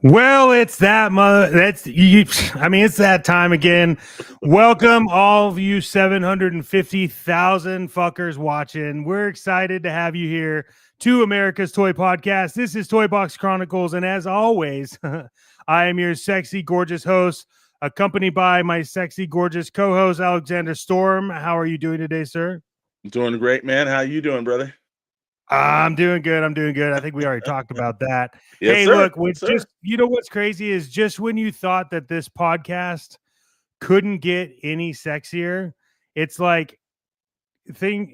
Well, it's that it's that time again. Welcome all of you 750,000 fuckers watching. We're excited to have you here to America's Toy Podcast. This is Toybox Chronicles, and as always, I am your sexy, gorgeous host, accompanied by my sexy, gorgeous co-host Alexander Storm. How are you doing today, sir? Doing great, man. How you doing, brother? I'm doing good. I think we already talked about that. Yes, Hey, sir. look, Yes, sir. you know what's crazy is just when you thought that this podcast couldn't get any sexier, it's like I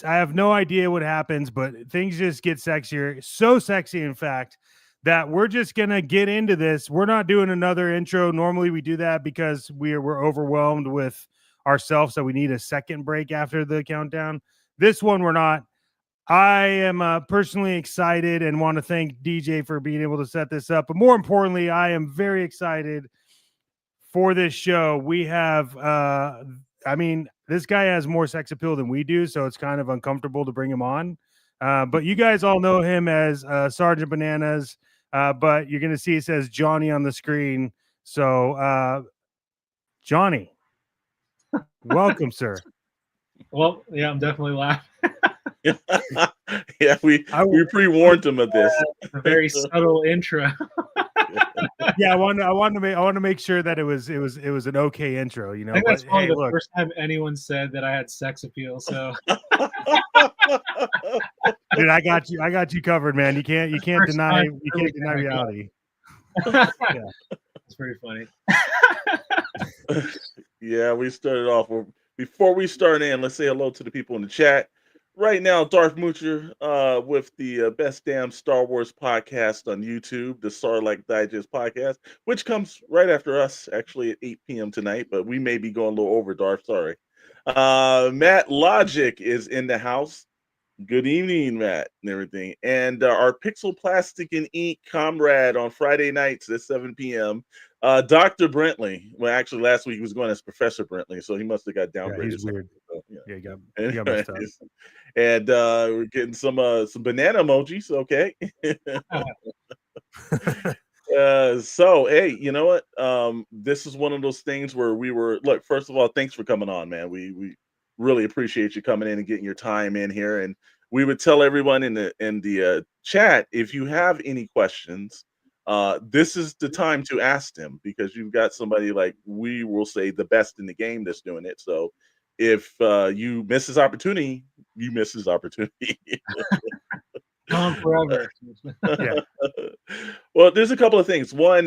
have no idea what happens, but things just get sexier. So sexy, in fact, that we're just gonna get into this. We're not doing another intro. Normally we do that because we're overwhelmed with ourselves, so we need a second break after the countdown. This one we're not. I am personally excited and want to thank DJ for being able to set this up. But more importantly, I am very excited for this show. We have, this guy has more sex appeal than we do, so it's kind of uncomfortable to bring him on. But you guys all know him as Sgt Bananas, but you're going to see it says Johnny on the screen. So, Johnny, welcome, sir. Well, yeah, I'm definitely laughing. Yeah, we pre-warned him of this. A very subtle intro. Yeah, I want to make sure that it was an okay intro, you know. I think that's probably the first time anyone said that I had sex appeal. So, dude, I got you covered, man. You can't deny reality. Yeah. It's pretty funny. Yeah, we started off. Before we start in, let's say hello to the people in the chat. Right now, Darth Moocher with the Best Damn Star Wars podcast on YouTube, the Sarlacc Digest podcast, which comes right after us, actually at 8 p.m. tonight, but we may be going a little over, Darth, sorry. Matt Logic is in the house. Good evening, Matt, and everything. And our Pixel Plastic and Ink comrade on Friday nights at 7 p.m., Dr. Brentley. Well, actually, last week he was going as Professor Brentley, so he must have got downgraded. Yeah, he's weird. So, yeah. Yeah, he got messed up. And we're getting some banana emojis, okay? So, hey, you know what? This is one of those things where look, first of all, thanks for coming on, man. We really appreciate you coming in and getting your time in here. And we would tell everyone in the chat, if you have any questions, this is the time to ask them, because you've got somebody, like we will say, the best in the game that's doing it. So if you miss this opportunity, you miss this opportunity. Gone forever. Yeah. Well, there's a couple of things. One,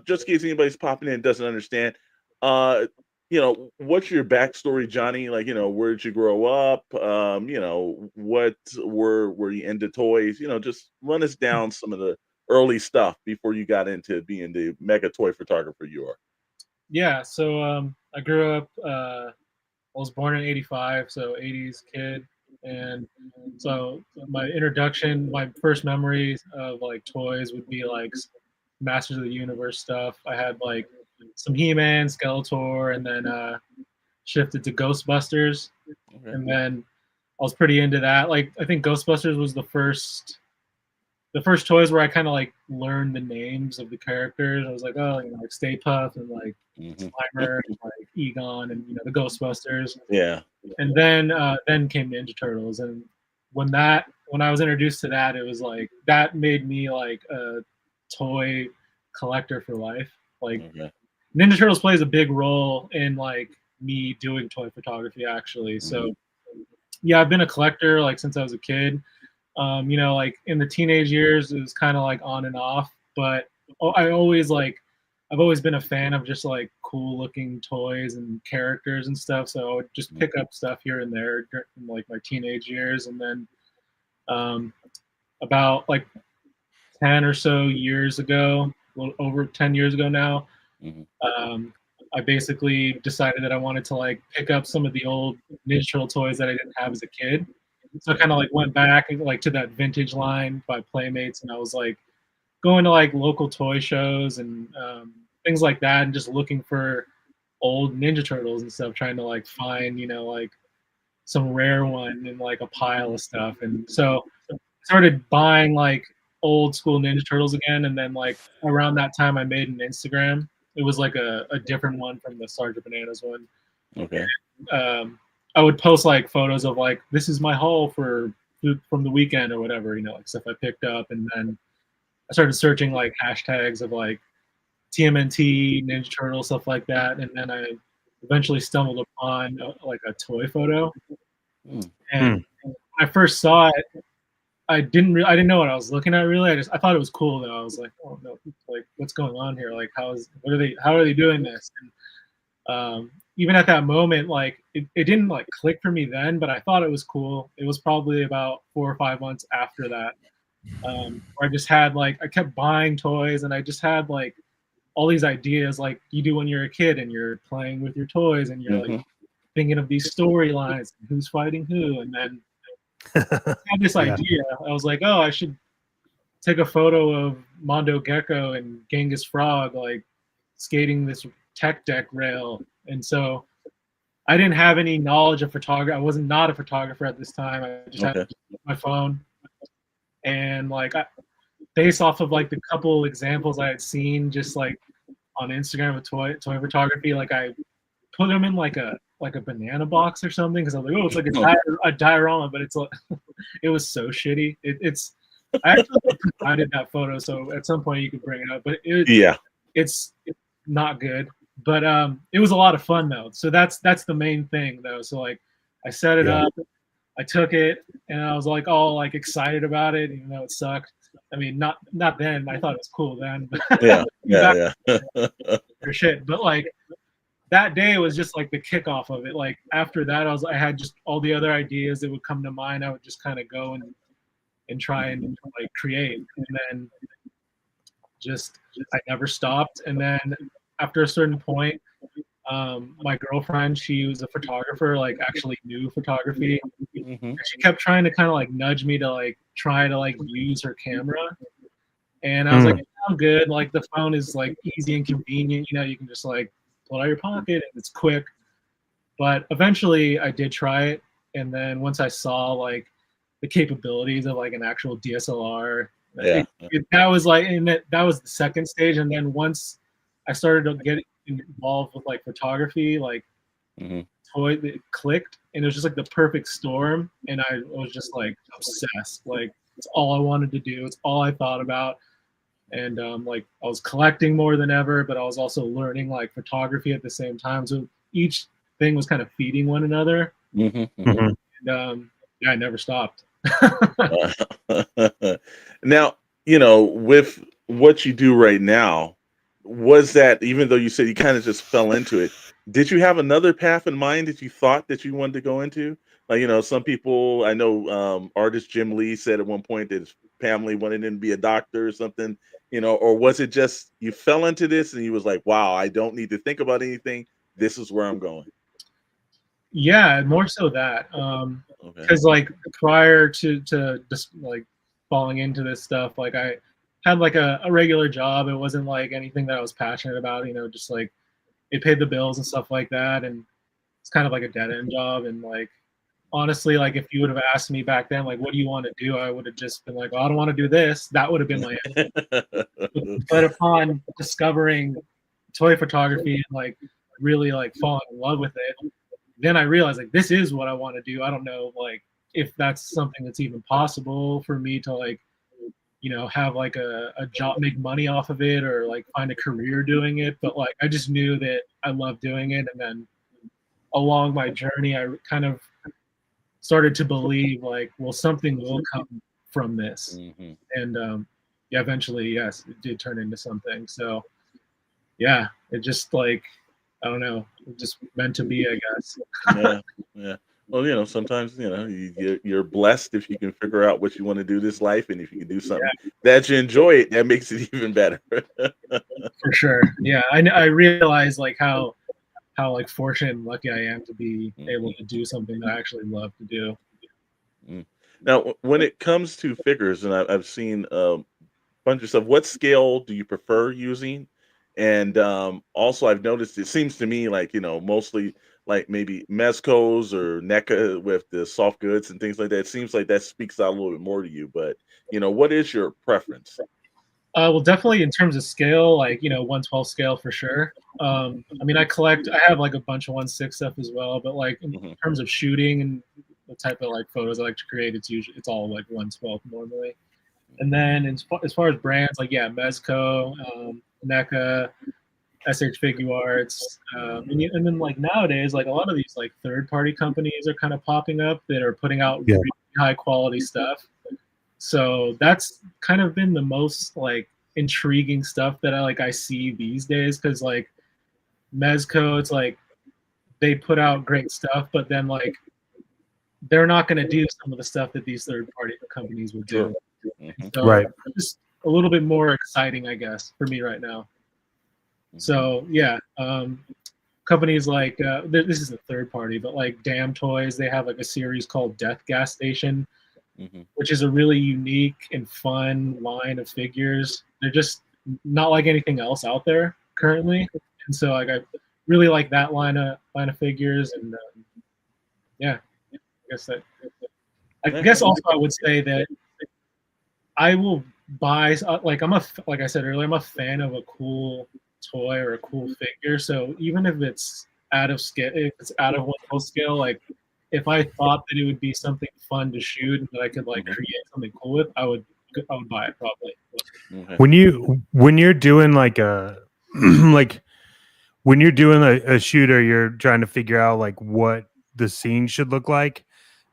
just in case anybody's popping in and doesn't understand, what's your backstory, Johnny? Like, where did you grow up? What were you into toys? Just run us down some of the early stuff before you got into being the mega toy photographer you are. Yeah, so I grew up, I was born in 85, so 80s kid. And so my first memories of like toys would be like Masters of the Universe stuff. I had like some He-Man, Skeletor, and then shifted to Ghostbusters. Okay. And then I was pretty into that. Like, I think Ghostbusters was the first toys where I kind of like learned the names of the characters. I was like, oh, like Stay Puft and like Slimer and like Egon and the Ghostbusters. Yeah. And then came Ninja Turtles, and when I was introduced to that, it was like that made me like a toy collector for life. Like Ninja Turtles plays a big role in like me doing toy photography, actually. So yeah, I've been a collector like since I was a kid. Like in the teenage years, it was kind of like on and off, but I've always been a fan of just like cool looking toys and characters and stuff. So I would just pick up stuff here and there during like my teenage years. And then about like 10 or so years ago, a little over 10 years ago now, I basically decided that I wanted to like pick up some of the old Ninja Turtle toys that I didn't have as a kid. So I kind of like went back like to that vintage line by Playmates, and I was like going to like local toy shows and things like that, and just looking for old Ninja Turtles and stuff, trying to like find like some rare one in like a pile of stuff. And so I started buying like old school Ninja Turtles again. And then like around that time, I made an Instagram. It was like a different one from the Sgt Bananas one. Okay. I would post like photos of like, this is my haul for from the weekend or whatever, you know, like stuff I picked up. And then I started searching like hashtags of like TMNT, Ninja Turtle, stuff like that. And then I eventually stumbled upon like a toy photo. And when I first saw it, I didn't know what I was looking at really. I thought it was cool though. I was like, oh no, like what's going on here? Like how are they doing this? And even at that moment, like it didn't like click for me then, but I thought it was cool. It was probably about 4 or 5 months after that. Where I just had like I kept buying toys and I just had like all these ideas like you do when you're a kid and you're playing with your toys and you're like thinking of these storylines and who's fighting who. And then I had this idea. I was like, oh, I should take a photo of Mondo Gecko and Genghis Frog like skating this tech deck rail. And so I didn't have any knowledge of photography. I wasn't not a photographer at this time. I just had my phone. And like based off of like the couple examples I had seen just like on Instagram of toy photography, like I put them in like a banana box or something because I was like, oh, it's like a diorama, but it's like it was so shitty. It's I actually provided that photo, so at some point you could bring it up. But it's not good. But it was a lot of fun though. So that's the main thing though. So like I set it up, I took it, and I was like all like excited about it, even though it sucked. I mean, not then. I thought it was cool then. Yeah. For shit. But like that day was just like the kickoff of it. Like after that, I had just all the other ideas that would come to mind. I would just kind of go and try and like create, and then just I never stopped. And then after a certain point, my girlfriend, she was a photographer, like actually knew photography. She kept trying to kind of like nudge me to like try to like use her camera. And I was like, yeah, I'm good. Like the phone is like easy and convenient. You know, you can just like pull it out of your pocket and it's quick. But eventually I did try it. And then once I saw like the capabilities of like an actual DSLR, that was like, and that was the second stage. And then once I started to get involved with like photography, like toy, it clicked, and it was just like the perfect storm. And I was just like obsessed. Like it's all I wanted to do. It's all I thought about. And like I was collecting more than ever, but I was also learning like photography at the same time. So each thing was kind of feeding one another. And yeah, I never stopped. Now, you know, with what you do right now, was that, even though you said you kind of just fell into it, did you have another path in mind that you thought that you wanted to go into? Like, you know, some people, I know artist Jim Lee said at one point that his family wanted him to be a doctor or something, you know, or was it just you fell into this and you was like, wow, I don't need to think about anything. This is where I'm going. Yeah, more so that. Because like prior to just like falling into this stuff, like I had like a regular job. It wasn't like anything that I was passionate about, you know, just like it paid the bills and stuff like that. And it's kind of like a dead end job. And like honestly, like if you would have asked me back then, like, what do you want to do? I would have just been like, well, I don't want to do this. That would have been my answer. But upon discovering toy photography and like really like falling in love with it, then I realized like this is what I want to do. I don't know like if that's something that's even possible for me to like, you know, have like a job, make money off of it, or like find a career doing it. But like I just knew that I loved doing it. And then along my journey, I kind of started to believe like, well, something will come from this. And yeah, eventually, yes, it did turn into something. So yeah, it just like, I don't know, it just meant to be, I guess. Yeah. Well, you know, sometimes, you know, you're blessed if you can figure out what you want to do this life, and if you can do something that you enjoy, it that makes it even better. For sure. Yeah, I realize like how like fortunate and lucky I am to be able to do something that I actually love to do. Now, when it comes to figures, and I've seen a bunch of stuff, what scale do you prefer using? And also, I've noticed it seems to me like, you know, mostly like maybe mezcos or NECA with the soft goods and things like that. It seems like that speaks out a little bit more to you. But what is your preference? Well, definitely in terms of scale, like 1/12 scale for sure. I mean, I have like a bunch of 1/6 stuff as well, but like in Hmm. terms of shooting and the type of like photos I like to create, it's all like 1/12 normally. And then as far as brands, like Mezco, NECA, SH Figuarts, and then like nowadays, like a lot of these like third-party companies are kind of popping up that are putting out Yeah. really high quality stuff. So that's kind of been the most like intriguing stuff that I see these days, because like Mezco, it's like they put out great stuff, but then like they're not going to do some of the stuff that these third party companies would do. Sure. Hmm. So Right. just a little bit more exciting, I guess, for me right now. So companies like this is a third party, but like Damn Toys, they have like a series called Death Gas Station, Hmm. which is a really unique and fun line of figures. They're just not like anything else out there currently, and so like I really like that line of figures. And I guess that. I guess also I would say that I will buy like like I said earlier, I'm a fan of a cool toy or a cool figure. So even if it's out of scale, if it's out of 1/12 scale, like if I thought that it would be something fun to shoot and that I could like create something cool with, I would buy it probably. Okay. When you're doing like a like when you're doing a shoot, or you're trying to figure out like what the scene should look like,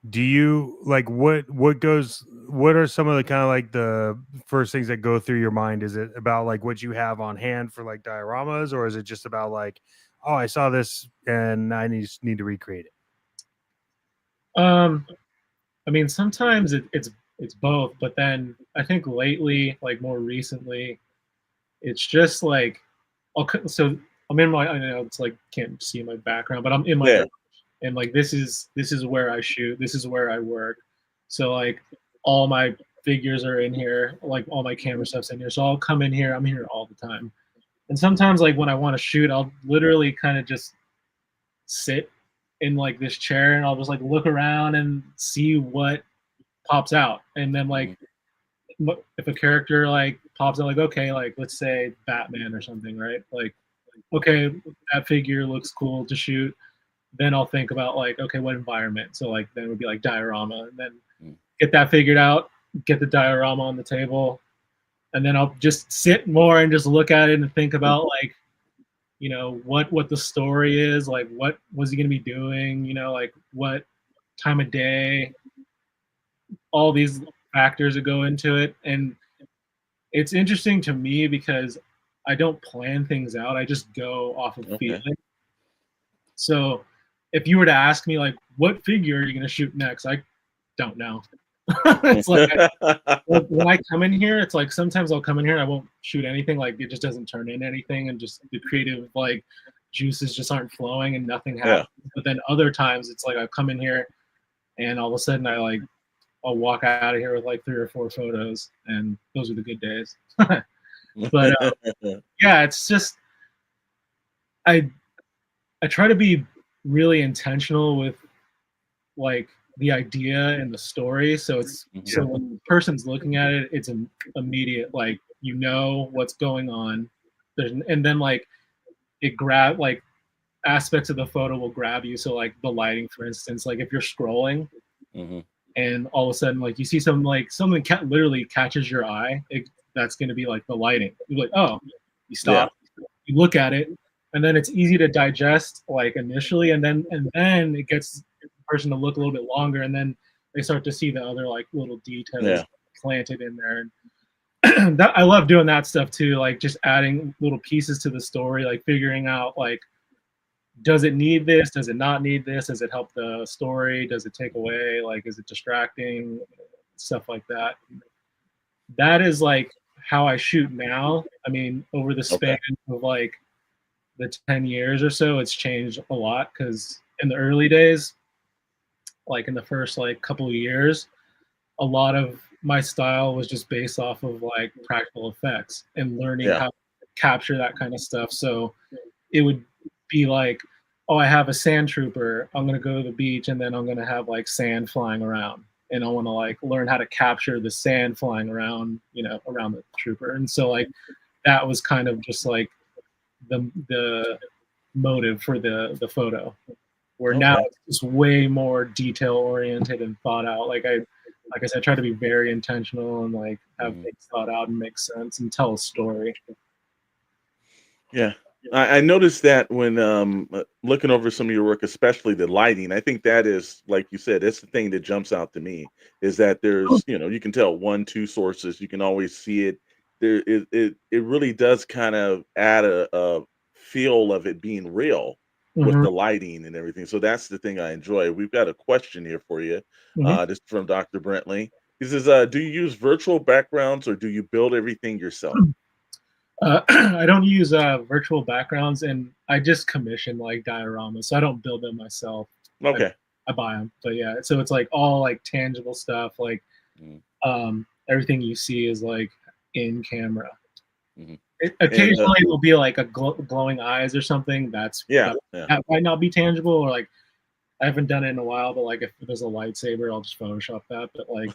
do you like what are some of the kind of like the first things that go through your mind? Is it about like what you have on hand for like dioramas, or is it just about like, oh, I saw this and I need to recreate it? I mean, sometimes it's both, but then I think lately, like more recently, it's just like so I'm in my, I know it's like can't see my background, but I'm in my garage, and like this is where I shoot, this is where I work. So like all my figures are in here, like all my camera stuff's in here. So I'll come in here, I'm here all the time. And sometimes like when I want to shoot, I'll literally kind of just sit in like this chair and I'll just like look around and see what pops out. And then like if a character like pops out, like okay, like let's say Batman or something, right? Like okay, that figure looks cool to shoot. Then I'll think about like okay, what environment? So like then it would be like diorama, and then get that figured out, get the diorama on the table, and then I'll just sit more and just look at it and think about like what the story is, like what was he going to be doing, like what time of day, all these factors that go into it. And it's interesting to me because I don't plan things out, I just go off of feeling. So if you were to ask me like what figure are you going to shoot next, I don't know. It's like when I come in here, it's like sometimes I'll come in here and I won't shoot anything, like it just doesn't turn into anything, and just the creative like juices just aren't flowing and nothing happens. But then other times it's like I come in here and all of a sudden I'll walk out of here with like 3 or 4 photos, and those are the good days. But it's just I try to be really intentional with like the idea and the story, so it's so when the person's looking at it, it's an immediate like what's going on. And then like it grab like aspects of the photo will grab you. So like the lighting, for instance, like if you're scrolling and all of a sudden like you see something literally catches your eye, that's going to be like the lighting. You're like, oh, you stop, you look at it, and then it's easy to digest like initially, and then it gets the person to look a little bit longer, and then they start to see the other like little details planted in there. And I love doing that stuff too, like just adding little pieces to the story, like figuring out like, does it need this, does it not need this, does it help the story, does it take away, like is it distracting, stuff like that. That is like how I shoot now. I mean, over the span of like the 10 years or so, it's changed a lot, because in the early days, like in the first like couple of years, a lot of my style was just based off of like practical effects and learning how to capture that kind of stuff. So it would be like oh, I have a sand trooper. I'm gonna go to the beach, and then I'm gonna have like sand flying around, and I want to like learn how to capture the sand flying around, around the trooper. And so like that was kind of just like the motive for the photo. Where now Okay. it's just way more detail oriented and thought out. Like I said, try to be very intentional and like have things thought out and make sense and tell a story. Yeah. I noticed that when looking over some of your work, especially the lighting. I think that is, like you said, that's the thing that jumps out to me is that there's, you can tell one, two sources. You can always see it. It really does kind of add a feel of it being real with Hmm. the lighting and everything. So that's the thing I enjoy. We've got a question here for you. Hmm. This is from Dr. Brentley. He says, do you use virtual backgrounds or do you build everything yourself? I don't use virtual backgrounds, and I just commission like dioramas, so I don't build them myself. I, Okay. I buy them, but yeah, so it's like all like tangible stuff. Like Mhm, everything you see is like in camera. mhm. And Occasionally, it will be like a glowing eyes or something. yeah, yeah. That might not be tangible, or like I haven't done it in a while. But like if there's a lightsaber, I'll just Photoshop that. But like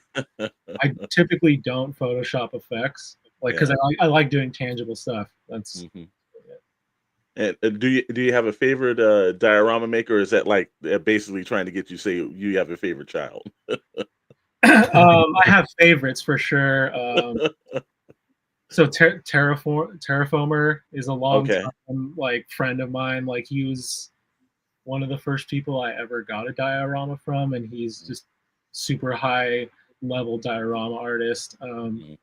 I typically don't Photoshop effects, like because Yeah. I like doing tangible stuff. That's Mhm. And do you have a favorite diorama maker, or is that like basically trying to get you say you have a favorite child? I have favorites for sure. So Terraformer is a long Okay. time like friend of mine. Like he was one of the first people I ever got a diorama from, and he's just super high level diorama artist. Mhm.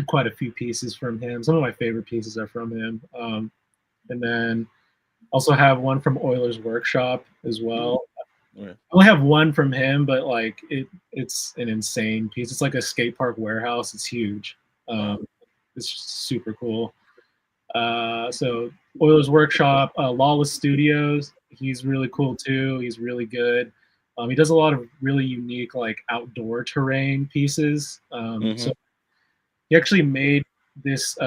Quite a few pieces from him. Some of my favorite pieces are from him. And then also have one from Euler's Workshop as Mhm. well. Okay. I only have one from him, but like it's an insane piece. It's like a skate park warehouse. It's huge. Wow. It's super cool. So Euler's Workshop, Lawless Studios. He's really cool too. He's really good. He does a lot of really unique like outdoor terrain pieces. So Hmm. he actually made this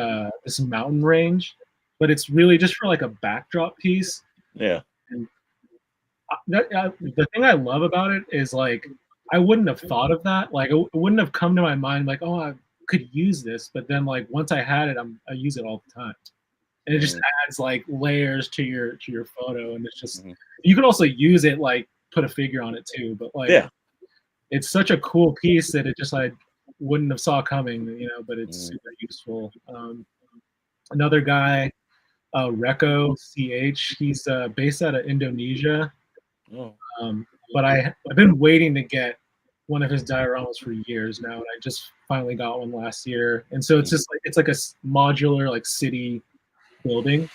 mountain range, but it's really just for like a backdrop piece. Yeah. And the thing I love about it is like I wouldn't have thought of that. Like it wouldn't have come to my mind like, oh, I could use this. But then like once I had it, I use it all the time, and it just Mm-hmm. adds like layers to your photo. And it's just Hmm. you can also use it like put a figure on it too. But like Yeah. it's such a cool piece that it just I wouldn't have saw coming, but it's Mm-hmm. super useful. Another guy, Reko CH, he's based out of Indonesia. Oh. But I've been waiting to get one of his dioramas for years now, and I just finally got one last year. And so it's Mhm. just like it's like a modular like city building.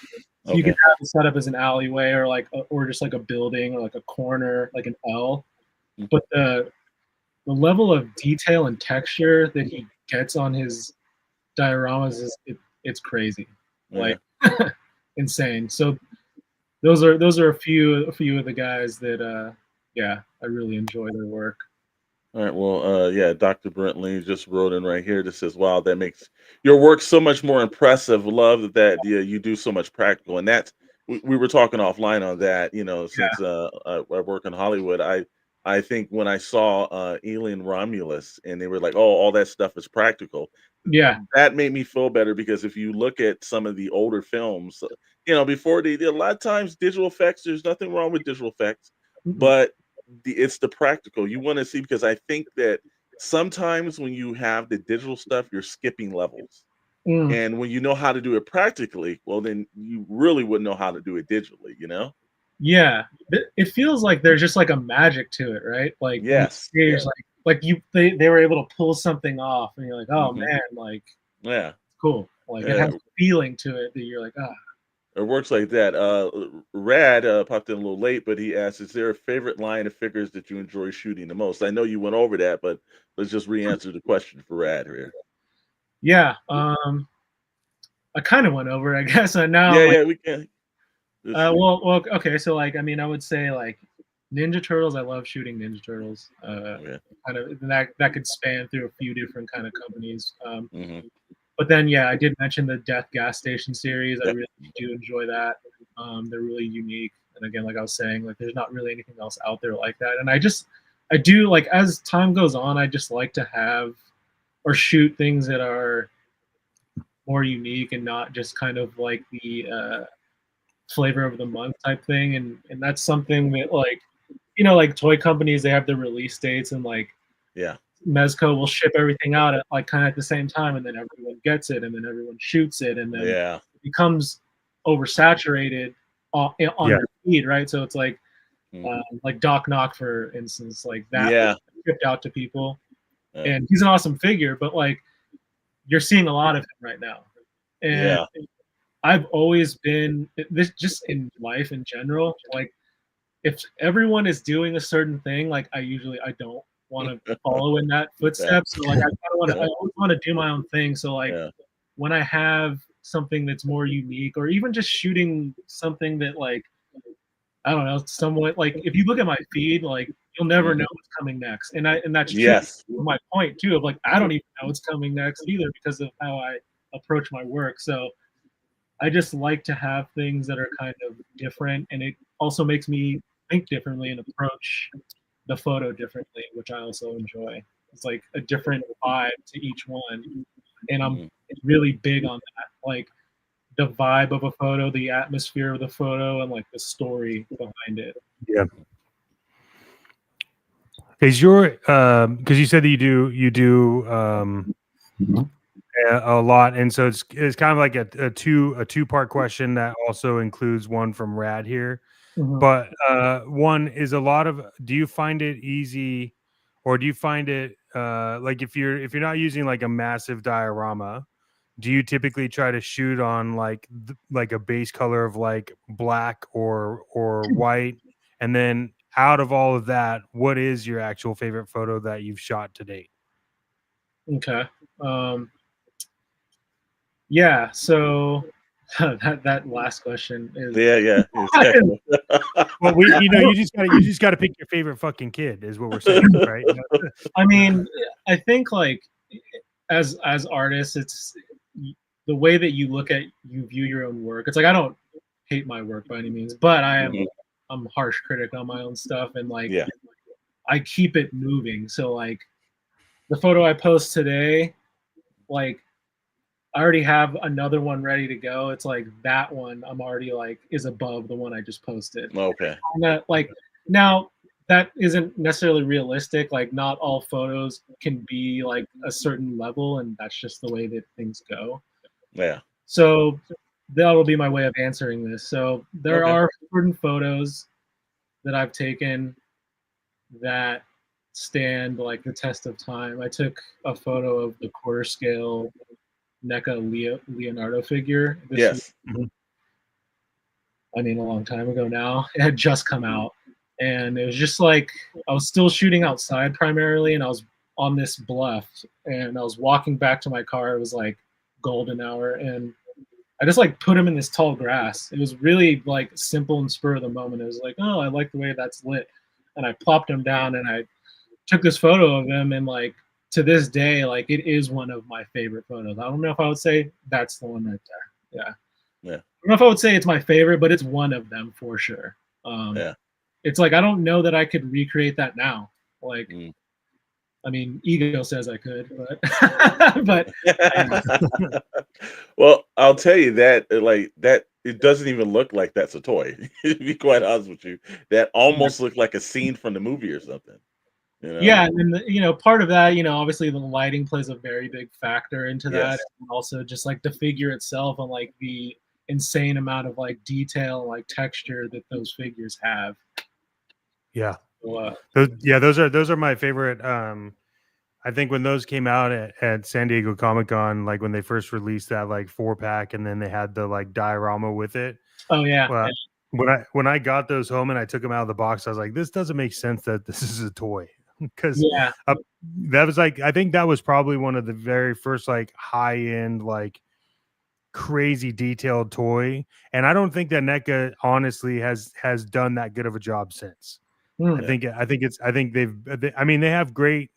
So you can Okay. have it set up as an alleyway or or just like a building or like a corner, like an L. Mhm. But the level of detail and texture that he gets on his dioramas it's crazy, like Yeah. insane. So those are a few of the guys that yeah, I really enjoy their work. All right. Well, yeah, Dr. Brentley just wrote in right here that says, "Wow, that makes your work so much more impressive. Love that yeah, you do so much practical." And that's we were talking offline on that. Since I work in Hollywood, I think when I saw Alien Romulus and they were like, "Oh, all that stuff is practical," Yeah. that made me feel better because if you look at some of the older films, before they did a lot of times digital effects. There's nothing wrong with digital effects, Mm-mm. but it's the practical you want to see because I think that sometimes when you have the digital stuff, you're skipping levels. Mm. And when you know how to do it practically, well, then you really wouldn't know how to do it digitally. Yeah. It feels like there's just like a magic to it, right? Like when you Yes. see Yeah. like they were able to pull something off, and you're like, oh Hmm. man, like Yeah. cool. Like it has Uh, a feeling to it that you're like, ah. it works like that. Rad popped in a little late, but he asked, "Is there a favorite line of figures that you enjoy shooting the most?" I know you went over that, but let's just re-answer the question for Rad here. Yeah. I kind of went over, it, I guess. And now Yeah, I'm like, yeah, we can. Just, okay. So like, I mean, I would say like Ninja Turtles. I love shooting Ninja Turtles. okay. Kind of that could span through a few different kind of companies. Hmm. But then, yeah, I did mention the Death Gas Station series. I Yeah. really do enjoy that. They're really unique. And again, like I was saying, like there's not really anything else out there like that. And I do like as time goes on, I just like to have or shoot things that are more unique and not just kind of like the flavor of the month type thing. And that's something that like, like toy companies, they have the release dates and like Yeah. Mezco will ship everything out at like kind of at the same time, and then everyone gets it, and then everyone shoots it, and then it becomes oversaturated on your feed, right? So it's like Doc Knock, for instance, like that shipped out to people, and he's an awesome figure, but like you're seeing a lot of him right now, and I've always been this just in life in general, like if everyone is doing a certain thing, like I don't want to follow in that footsteps. So like I always want to do my own thing. So like when I have something that's more unique, or even just shooting something that like I don't know, somewhat like if you look at my feed, like you'll never know what's coming next. And that's true. My point too of like I don't even know what's coming next either because of how I approach my work. So I just like to have things that are kind of different, and it also makes me think differently and approach the photo differently, which I also enjoy. It's like a different vibe to each one, and I'm really big on that, like the vibe of a photo, the atmosphere of the photo, and like the story behind it. Yeah. Is your because you said that you do a lot, and so it's kind of like a two-part question that also includes one from Rad here. But one is do you find it easy, or do you find it like if you're not using like a massive diorama, do you typically try to shoot on like a base color of like black or white, and then out of all of that, what is your actual favorite photo that you've shot to date? Okay. Yeah, so that last question is exactly. Well, you just got to pick your favorite fucking kid, is what we're saying, right? I mean, I think like as artists, it's the way that you view your own work. It's like I don't hate my work by any means, but I'm a harsh critic on my own stuff, and like I keep it moving. So like the photo I post today, like I already have another one ready to go. It's like that one I'm already like is above the one I just posted. Okay. Like now that isn't necessarily realistic. Like not all photos can be like a certain level, and that's just the way that things go. Yeah. So that'll be my way of answering this. So there are certain photos that I've taken that stand like the test of time. I took a photo of the quarter scale NECA Leonardo figure. I mean, a long time ago now. It had just come out, and it was just like I was still shooting outside primarily, and I was on this bluff, and I was walking back to my car. It was like golden hour, and I just like put him in this tall grass. It was really like simple and spur of the moment. It was like, oh, I like the way that's lit, and I plopped him down, and I took this photo of him, and like to this day, like it is one of my favorite photos. I don't know if I would say that's the one right there. Yeah. I don't know if I would say it's my favorite, but it's one of them for sure. It's like I don't know that I could recreate that now. Like, I mean, ego says I could, but well, I'll tell you that like that it doesn't even look like that's a toy. To be quite honest with you, that almost looked like a scene from the movie or something. You know? Yeah, and then part of that, obviously the lighting plays a very big factor into that, and also just like the figure itself and like the insane amount of like detail, like texture that those figures have. Yeah, so, those are my favorite. I think when those came out at San Diego Comic-Con, like when they first released that like 4-pack, and then they had the like diorama with it. Oh yeah. Well, when I got those home and I took them out of the box, I was like, this doesn't make sense that this is a toy. Because that was like, I think that was probably one of the very first like high-end like crazy detailed toy, and I don't think that NECA honestly has done that good of a job since. I think they have great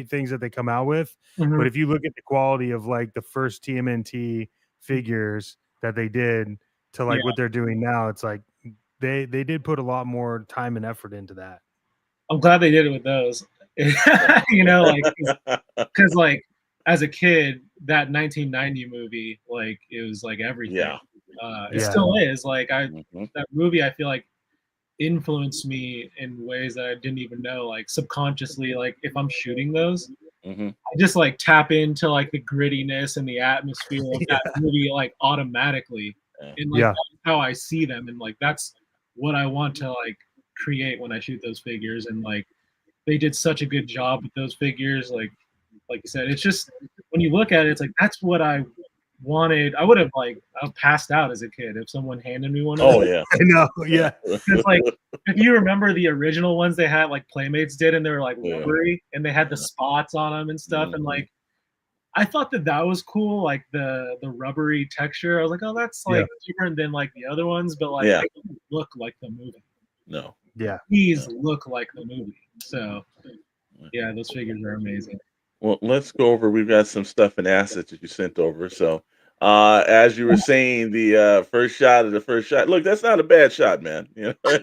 things that they come out with, but if you look at the quality of like the first TMNT figures that they did to like what they're doing now, it's like they did put a lot more time and effort into that. I'm glad they did it with those. You know, like because like as a kid, that 1990 movie, like it was like everything. Yeah. It Yeah. still is. Like Mhm. that movie, I feel like influenced me in ways that I didn't even know. Like subconsciously, like if I'm shooting those, Mhm. I just like tap into like the grittiness and the atmosphere of that Yeah. movie like automatically. Yeah. And like Yeah. that's how I see them, and like that's what I want to like create when I shoot those figures. And like they did such a good job with those figures. Like you said, it's just when you look at it, it's like that's what I wanted. I would have like I passed out as a kid if someone handed me one of Oh those. yeah. I know. Yeah. Because like if you remember the original ones they had, like Playmates did, and they were like Yeah. rubbery, and they had the Yeah. spots on them and stuff, and Mhm. like I thought that was cool, like the rubbery texture. I was like, oh, that's Yeah. like different than like the other ones, but like Yeah. they don't look like the movie. No. Yeah. These look like the movie. So yeah, those figures are amazing. Well, let's go over. We've got some stuff in assets that you sent over. So, as you were saying, the first shot of the first shot. Look, that's not a bad shot, man. You know,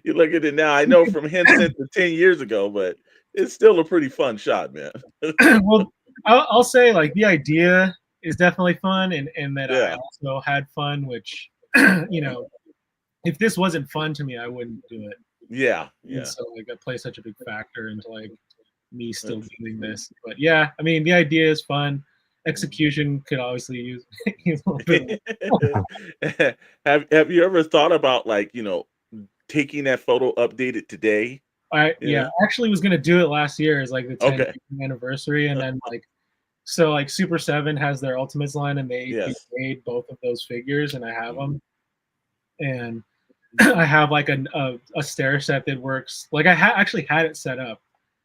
you look at it now. I know from hints to 10 years ago, but it's still a pretty fun shot, man. Well, I'll say like the idea is definitely fun, and that I Yeah. also had fun, which you know, if this wasn't fun to me, I wouldn't do it. Yeah. And Yeah. so like that plays such a big factor into like me still That's- doing this. But yeah, I mean the idea is fun. Execution could obviously use a little bit. Have you ever thought about, like, taking that photo, updated today? You Yeah, know? actually was gonna do it last year as like the 10th Okay. anniversary, and then like so like Super 7 has their Ultimates line, and they Yes. made both of those figures, and I have Mhm. them, and I have like a stair set that works. Like I actually had it set up,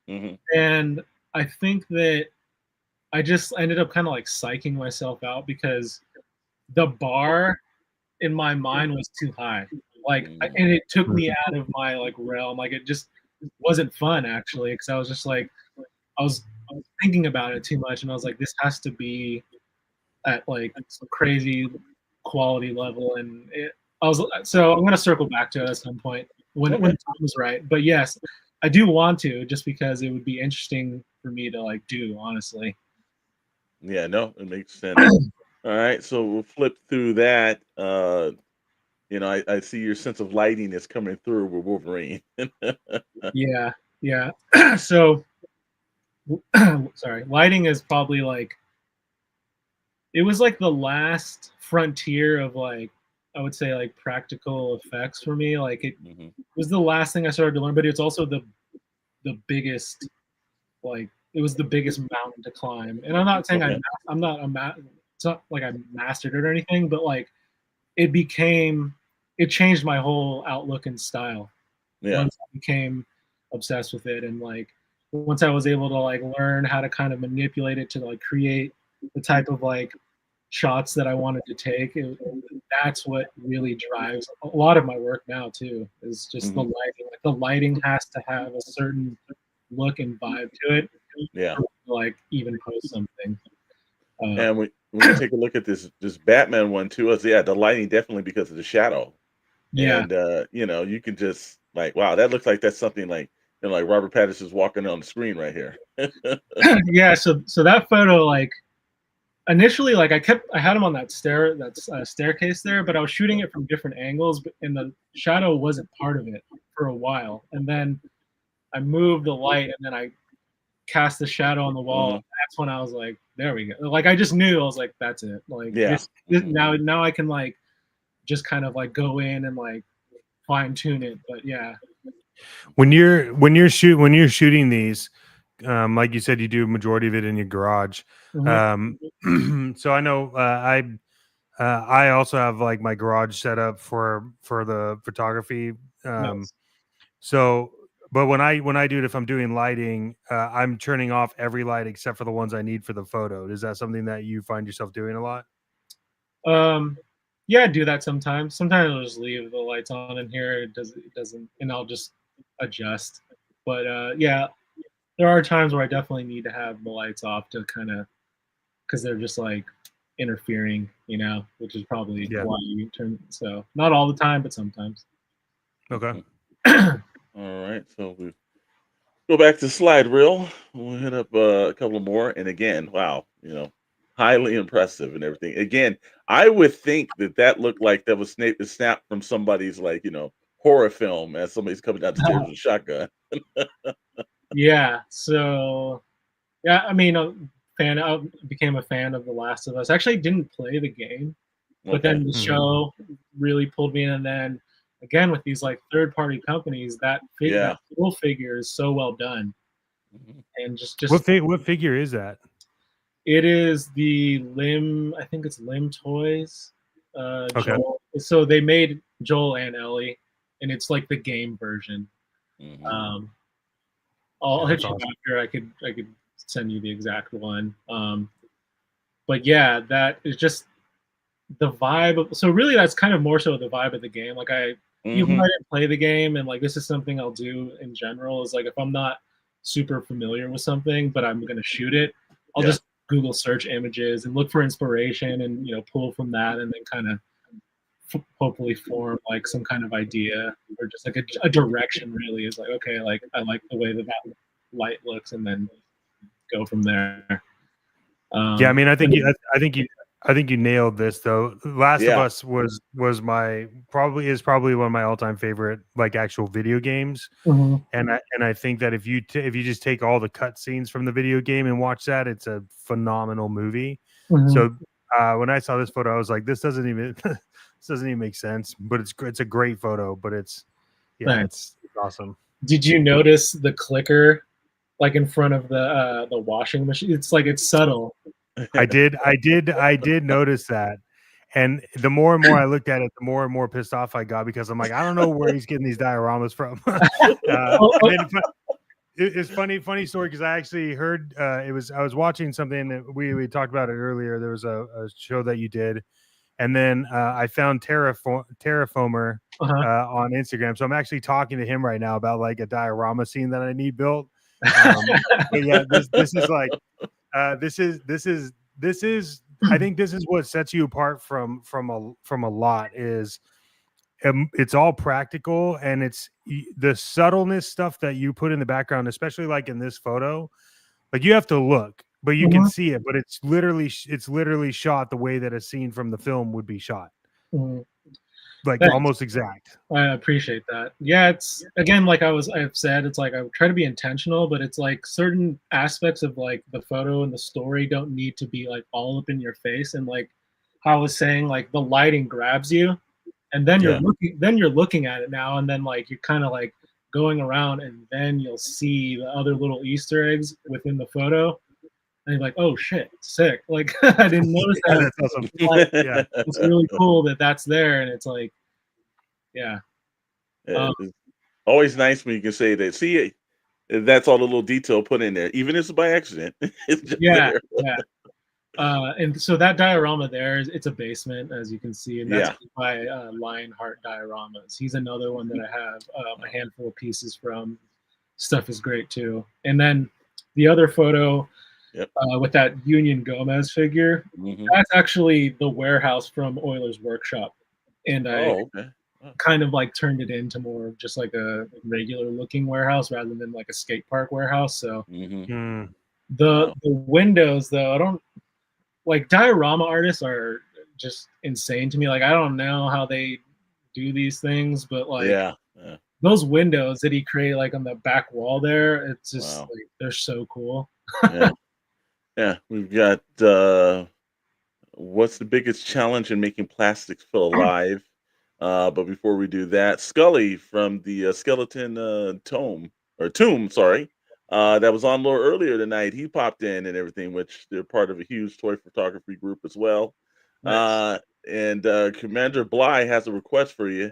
Mhm. and I think that I just ended up kind of like psyching myself out because the bar in my mind was too high. Like, Mhm. and it took me Mhm. out of my like realm. Like, it just wasn't fun actually, because I was just like, I was thinking about it too much, and I was like, this has to be at like some crazy quality level, and I was so I'm gonna circle back to it at some point when Okay. the time is right. But yes, I do want to, just because it would be interesting for me to like do honestly. Yeah, no, it makes sense. All right, so we'll flip through that. I see your sense of lighting is coming through with Wolverine. Yeah, yeah. So sorry, lighting is probably like it was like the last frontier of like I would say like practical effects for me. Like it Mhm. was the last thing I started to learn, but it's also the biggest like it was the biggest mountain to climb. And I'm not saying Okay. I'm not it's not like I mastered it or anything, but like it became it changed my whole outlook and style Yeah. once I became obsessed with it. And like once I was able to like learn how to kind of manipulate it to like create the type of like shots that I wanted to take, that's what really drives a lot of my work now too, is just the Mhm. lighting. Like the lighting has to have a certain look and vibe to it Yeah. for me to, like even post something. Uh, And when you take a look at this Batman one too, is yeah, the lighting definitely because of the shadow. yeah, And you can just like, wow, that looks like that's something like like Robert Pattinson's walking on the screen right here. yeah. So that photo, like initially, like I had him on that staircase there, but I was shooting it from different angles, and the shadow wasn't part of it for a while, and then I moved the light, and then I cast the shadow on the wall. Mhm. That's when I was like, there we go. Like I just knew I was like, that's it. Like Yeah. this Mhm. now I can like just kind of like go in and like fine tune it. But yeah. When you're shooting these, like you said, you do a majority of it in your garage. Mhm. So I know I also have like my garage set up for the photography. Um, Nice. so, but when I do it, if I'm doing lighting, I'm turning off every light except for the ones I need for the photo. Is that something that you find yourself doing a lot? Um, yeah, I do that sometimes. Sometimes I'll just leave the lights on in here. It doesn't, and I'll just adjust. But yeah, there are times where I definitely need to have the lights off to kind of because they're just like interfering, which is probably Yeah. why you turn. So not all the time, but sometimes. Okay. All right, so we go back to slide reel. We'll hit up a couple more, and again, wow, highly impressive and everything. Again, I would think that looked like that was snapped from somebody's horror film as somebody's coming down the stairs with a shotgun. Yeah. So yeah, I mean, I became a fan of The Last of Us. Actually, didn't play the game, but Okay. then the show really pulled me in. And then again, with these like third-party companies, that Yeah. full figure is so well done, Mhm. and just What figure is that? it is the Limb. I think it's Limb Toys. Okay. Joel. So they made Joel and Ellie, and it's like the game version. Mhm. Um, I'll Yeah, hit that's you awesome. after. I could send you the exact one. But yeah, that is just the vibe of, so really that's kind of more so the vibe of the game. Like even though I Mhm. didn't play the game, and like this is something I'll do in general, is like if I'm not super familiar with something but I'm gonna shoot it, I'll Yeah. just Google search images and look for inspiration, and pull from that, and then kind of hopefully form like some kind of idea, or just like a direction. Really is like, okay, like I like the way that light looks, and then go from there. Yeah, I mean, But I think you nailed this though. Last of Yeah. Us was my probably one of my all time favorite like actual video games, Mhm, and I think that if you just take all the cutscenes from the video game and watch that, it's a phenomenal movie. mhm. So when I saw this photo, I was like, this doesn't even this doesn't even make sense, but it's a great photo. But it's Thanks. it's awesome. Did you notice the clicker like in front of the washing machine? It's like it's subtle. I did notice that. And the more and more I looked at it, the more and more pissed off I got because I'm like, I don't know where he's getting these dioramas from. Oh, And then it's funny story because I actually heard I was watching something that we talked about it earlier. There was a show that you did, and then I found Terraformer uh-huh. on Instagram. So I'm actually talking to him right now about like a diorama scene that I need built. But yeah, this is like this is I think this is what sets you apart from a lot is it's all practical, and it's the subtleness stuff that you put in the background, especially like in this photo. Like you have to look, but you can Mhm, see it, but it's literally shot the way that a scene from the film would be shot, mhm. like Thanks. almost exact. I appreciate that. Yeah, it's again like I've said, it's like I try to be intentional, but it's like certain aspects of like the photo and the story don't need to be like all up in your face. And like how I was saying, like the lighting grabs you, and then Yeah. you're looking at it now, and then like you're kind of like going around, and then you'll see the other little Easter eggs within the photo, and you're like, oh shit, sick. Like I didn't notice Yeah, that. that's awesome. Like, Yeah. it's really cool that that's there, and it's like, yeah. Um, It's always nice when you can say that. See, that's all the little detail put in there, even if it's by accident. It's just yeah, there. yeah. And so that diorama there it's a basement, as you can see, and that's Yeah. by Lionheart Dioramas. He's another one that I have a handful of pieces from. Stuff is great too. And then the other photo Yep. with that Union Gomez figure, Hmm. that's actually the warehouse from Euler's Workshop, and I Oh, okay. Oh. kind of like turned it into more of just like a regular looking warehouse rather than like a skate park warehouse. So Hmm. Mm. Wow. the windows though, I don't like diorama artists are just insane to me. Like I don't know how they do these things, but like Yeah. Yeah. those windows that he created like on the back wall there, it's just Wow. like they're so cool. Yeah. Yeah. We've got what's the biggest challenge in making plastics feel alive? But before we do that, Scully from the Skeleton Tomb, sorry, that was on Lore earlier tonight. He popped in and everything, which they're part of a huge toy photography group as well. Nice. And Commander Bly has a request for you.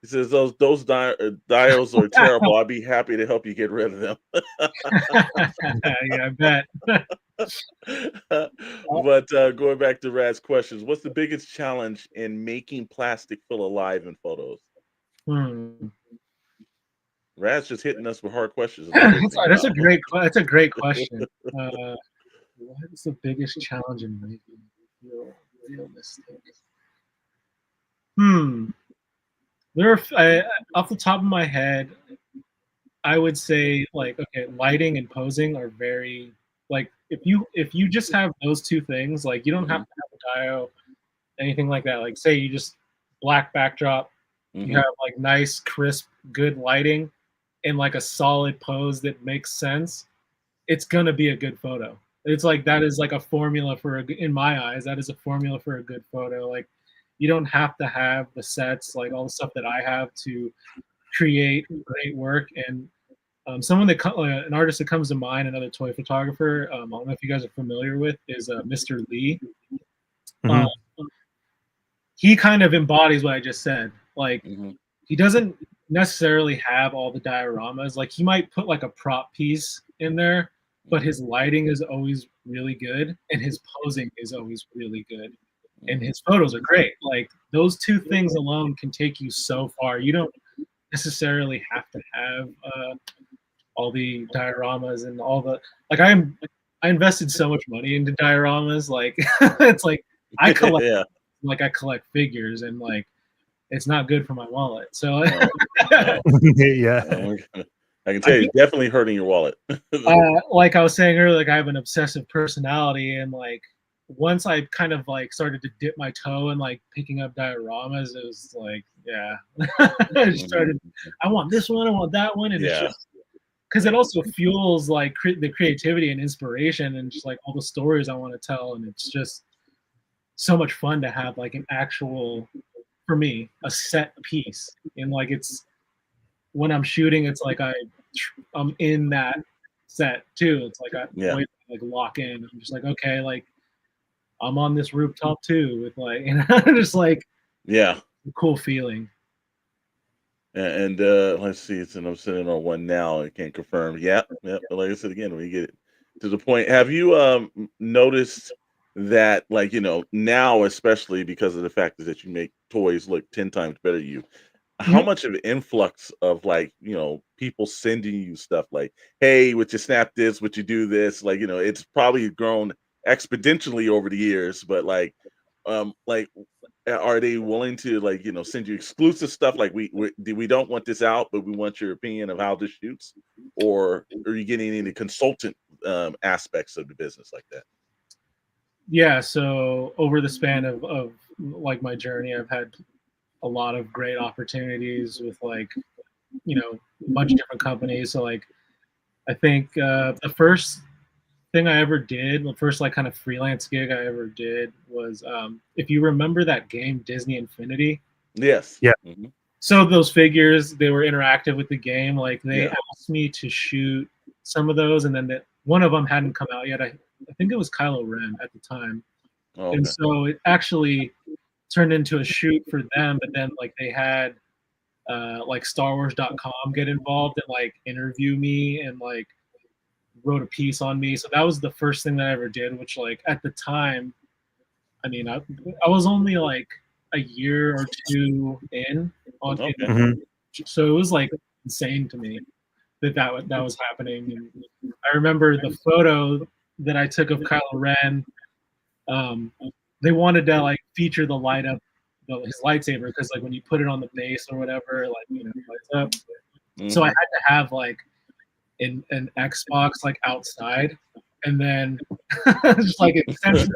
He says dials are terrible. I'd be happy to help you get rid of them. Yeah, I bet. But going back to Rad's questions, what's the biggest challenge in making plastic feel alive in photos? Hmm. Rad's just hitting us with hard questions tonight. Everything. That's Wow. that's a great question. What is the biggest challenge in making realistic? Hmm. Off the top of my head, I would say like okay, lighting and posing are very like if you just have those two things, like you don't have to have a dio, anything like that. Like say you just black backdrop, you have like nice, crisp, good lighting, and like a solid pose that makes sense. It's gonna be a good photo. It's like that is like a formula for in my eyes, that is a formula for a good photo. Like you don't have to have the sets, like all the stuff that I have to create great work. And someone that an artist that comes to mind, another toy photographer. I don't know if you guys are familiar with, is Mr. Lee. Mhm. He kind of embodies what I just said. Like he doesn't necessarily have all the dioramas. Like he might put like a prop piece in there, but his lighting is always really good and his posing is always really good. And his photos are great. Like those two things alone can take you so far. You don't necessarily have to have all the dioramas and all the like. I invested so much money into dioramas. Like it's like I collect like I collect figures and like it's not good for my wallet. So Yeah. I can tell you, definitely hurting your wallet. like I was saying earlier, like I have an obsessive personality, and like once I kind of like started to dip my toe in like picking up dioramas, it was like, yeah, I just started. I want this one, I want that one, and it's just because it also fuels like the creativity and inspiration, and just like all the stories I want to tell, and it's just so much fun to have like an actual, for me, a set piece, and like it's when I'm shooting, it's like I'm in that set too. It's like I always like lock in. I'm just like, okay, like I'm on this rooftop too with like, and just like, cool feeling. And let's see, I'm sitting on one now. I can't confirm. Yep. But like I said again, when you get to the point, have you noticed that like now, especially because of the fact that you make toys look 10 times better than you, how much of an influx of like people sending you stuff like, hey, would you snap this, would you do this, like it's probably grown exponentially over the years, but like are they willing to like send you exclusive stuff like we don't want this out but we want your opinion of how this shoots, or are you getting any consultant aspects of the business like that? Yeah, so over the span of like my journey, I've had a lot of great opportunities with like a bunch of different companies. So like I think the first thing I ever did, the first like kind of freelance gig I ever did was if you remember that game Disney Infinity. Yes. Yeah. So those figures, they were interactive with the game. Like they asked me to shoot some of those, and then one of them hadn't come out yet. I think it was Kylo Ren at the time. And so it actually turned into a shoot for them, but then like they had like StarWars.com get involved and like interview me and like wrote a piece on me. So that was the first thing that I ever did, which like at the time, I mean, I was only like a year or two in on so it was like insane to me that was happening. And I remember the photo that I took of Kylo Ren. They wanted to like feature the light up his lightsaber because like when you put it on the base or whatever, like it lights up. So I had to have like an Xbox like outside, and then just like extension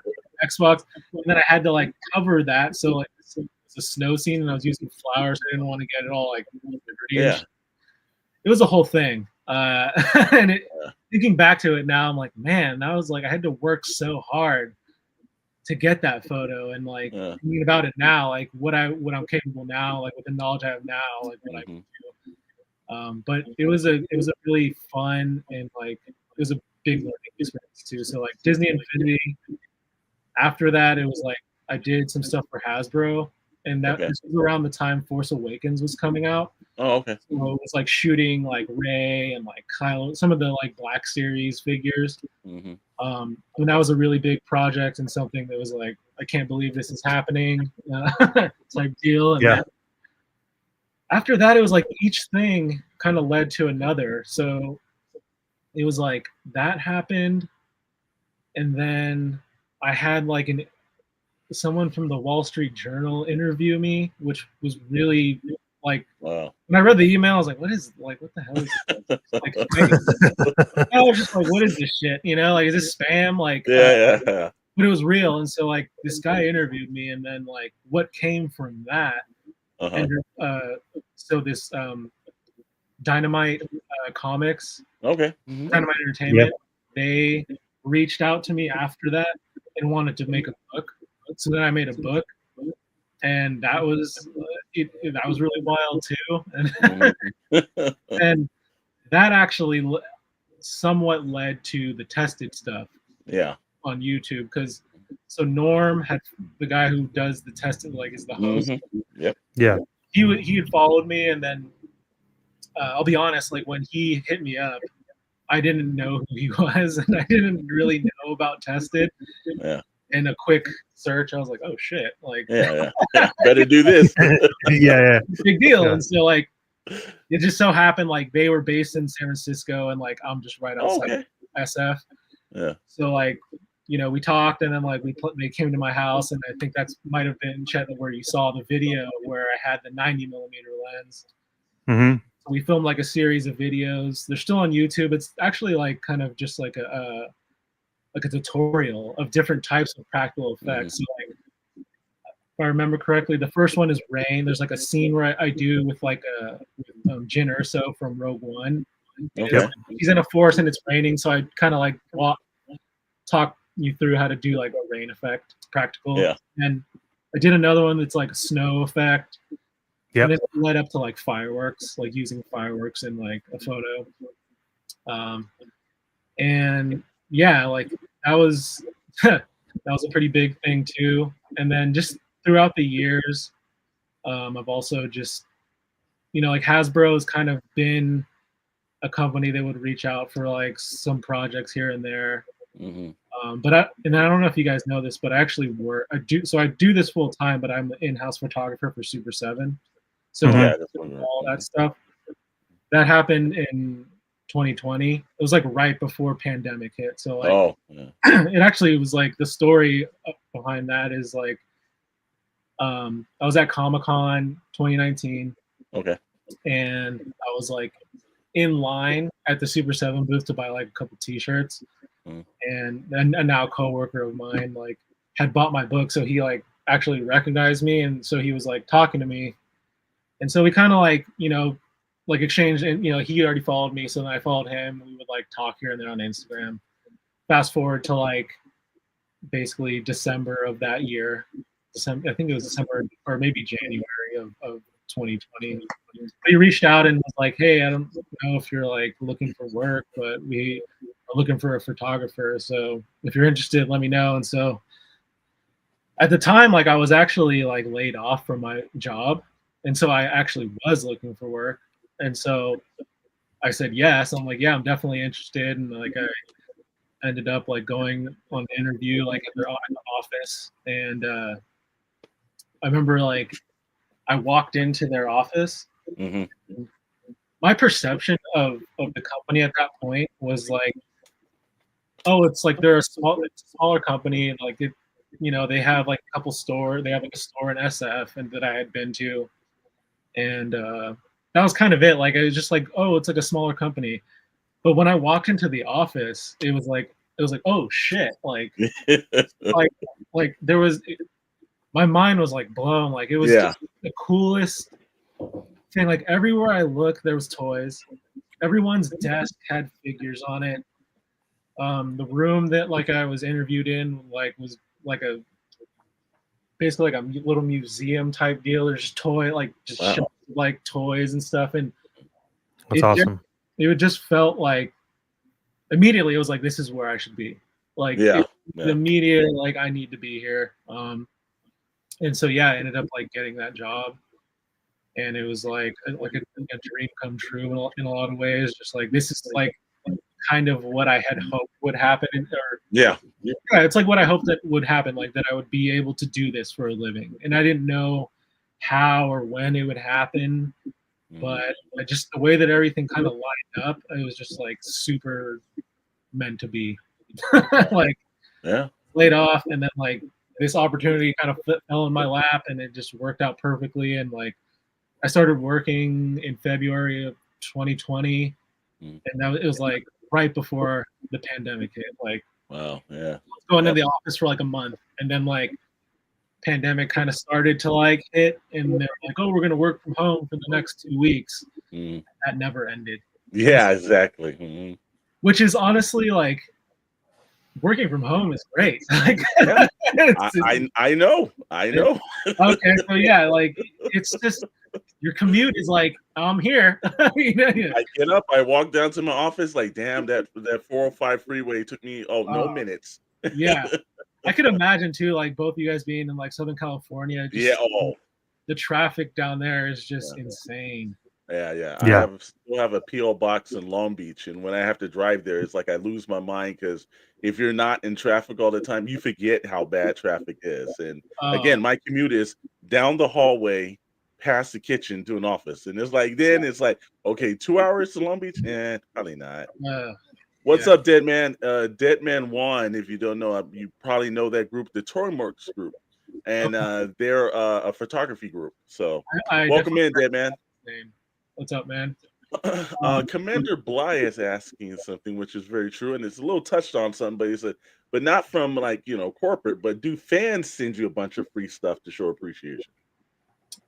Xbox, and then I had to like cover that. So like it's a snow scene, and I was using flowers. I didn't want to get it all like dirty. It was a whole thing. And thinking back to it now, I'm like, man, that was like I had to work so hard to get that photo, and like thinking about it now, like what I'm capable now, like with the knowledge I have now, like what I can do. But it was a really fun and like it was a big learning experience too. So like Disney Infinity. After that, it was like I did some stuff for Hasbro, and that this was around the time Force Awakens was coming out. So it was like shooting like Rey and like Kylo, some of the like Black Series figures. And that was a really big project and something that was like, I can't believe this is happening type deal. And after that, it was like each thing kind of led to another. So it was like that happened, and then I had like someone from the Wall Street Journal interview me, which was really Like Wow. when I read the email, I was like, what the hell is this? Like, I was just like, what is this shit? You know, like, is this spam? Like, Yeah. but it was real. And so like this guy interviewed me, and then like what came from that, Uh-huh. and so this Dynamite Comics, Okay. Dynamite Entertainment, they reached out to me after that and wanted to make a book. So then I made a book, and that was that was really wild too. And and that actually somewhat led to the Tested stuff Yeah. on YouTube, because so Norm had, the guy who does the Tested, like is the host. Yep. Yeah. He had followed me, and then I'll be honest, like when he hit me up, I didn't know who he was, and I didn't really know about Tested. Yeah. And a quick search, I was like, oh shit, like Yeah. Better do this. Yeah. big deal. Yeah. And so like it just so happened like they were based in San Francisco, and like I'm just right outside SF. Yeah. So like, you know, we talked, and then like they came to my house, and I think that's might have been, Chet, where you saw the video where I had the 90mm lens. Mm-hmm. So we filmed like a series of videos. They're still on YouTube. It's actually like kind of just like a tutorial of different types of practical effects. So like, if I remember correctly, the first one is rain. There's like a scene where I do with like Jyn Erso from Rogue One. Okay. He's in a forest and it's raining, so I kind of like talk you through how to do like a rain effect, practical. Yeah. And I did another one that's like a snow effect. Yep. And it led up to like fireworks, like using fireworks in like a photo. And yeah, like that was that was a pretty big thing too. And then just throughout the years, I've also just, you know, like Hasbro has kind of been a company that would reach out for like some projects here and there. But I don't know if you guys know this, but I actually I do this full time, but I'm an in-house photographer for Super 7. So all that stuff that happened in 2020. It was like right before pandemic hit. So like, it actually was like the story behind that is like, I was at Comic-Con 2019. Okay. And I was like in line at the Super 7 booth to buy like a couple t-shirts. And a now coworker of mine like had bought my book, so he like actually recognized me, and so he was like talking to me, and so we kind of like, you know, like exchanged, and you know, he already followed me, so then I followed him. We would like talk here and there on Instagram. Fast forward to like basically December of that year, I think it was December or maybe January of 2020. He reached out and was like, hey, I don't know if you're like looking for work, but we are looking for a photographer, so if you're interested, let me know. And so at the time, like I was actually like laid off from my job, and so I actually was looking for work, and so I said yes. I'm like, yeah, I'm definitely interested. And like I ended up like going on the interview like at their office, and I remember like I walked into their office. My perception of the company at that point was like, oh, it's like they're a smaller company, and like it, you know, they have like a couple stores. They have like a store in SF and that I had been to, and that was kind of it. Like it was just like, oh, it's like a smaller company. But when I walked into the office, it was like oh shit, like like there was, my mind was like blown. Like it was just the coolest thing. Like everywhere I looked, there was toys. Everyone's desk had figures on it. The room that like I was interviewed in like was like a basically like a little museum type deal. There's just like toys and stuff, and that's awesome. It just felt like immediately it was like, this is where I should be. Like the immediate like I need to be here. And so yeah, I ended up like getting that job, and it was like a dream come true in a lot of ways. Just like this is like kind of what I had hoped would happen, it's like what I hoped that would happen, like that I would be able to do this for a living, and I didn't know how or when it would happen, but just the way that everything kind of lined up, it was just like super meant to be. Like laid off, and then like this opportunity kind of fell in my lap, and it just worked out perfectly. And like I started working in February of 2020, Mm. and it was like right before the pandemic hit. Like, Wow, yeah. going to the office for like a month, and then like pandemic kind of started to like hit, and they're like, "Oh, we're gonna work from home for the next 2 weeks." Mm. That never ended. Yeah, exactly. Mm-hmm. Which is honestly like working from home is great. Like, Yeah, it's I know. okay, so yeah, like it's just your commute is like, I'm here. You know, yeah. I get up, I walk down to my office, like, damn, that 405 freeway took me no minutes. Yeah. I could imagine too, like both of you guys being in like Southern California, just Yeah. Oh, the traffic down there is just yeah. insane. Yeah. Yeah. Still have a PO box in Long Beach, and when I have to drive there, it's like I lose my mind because if you're not in traffic all the time, you forget how bad traffic is. And Oh, again, my commute is down the hallway, past the kitchen to an office, and it's like okay, 2 hours to Long Beach, and probably not. What's yeah. up, Dead Man? Dead Man One. If you don't know, you probably know that group, the Toybox group, and they're a photography group. So I welcome definitely in, Dead Man. name. What's up, man? Commander Bly is asking something which is very true, and it's a little touched on something, but he said, but not from like corporate, but do fans send you a bunch of free stuff to show appreciation?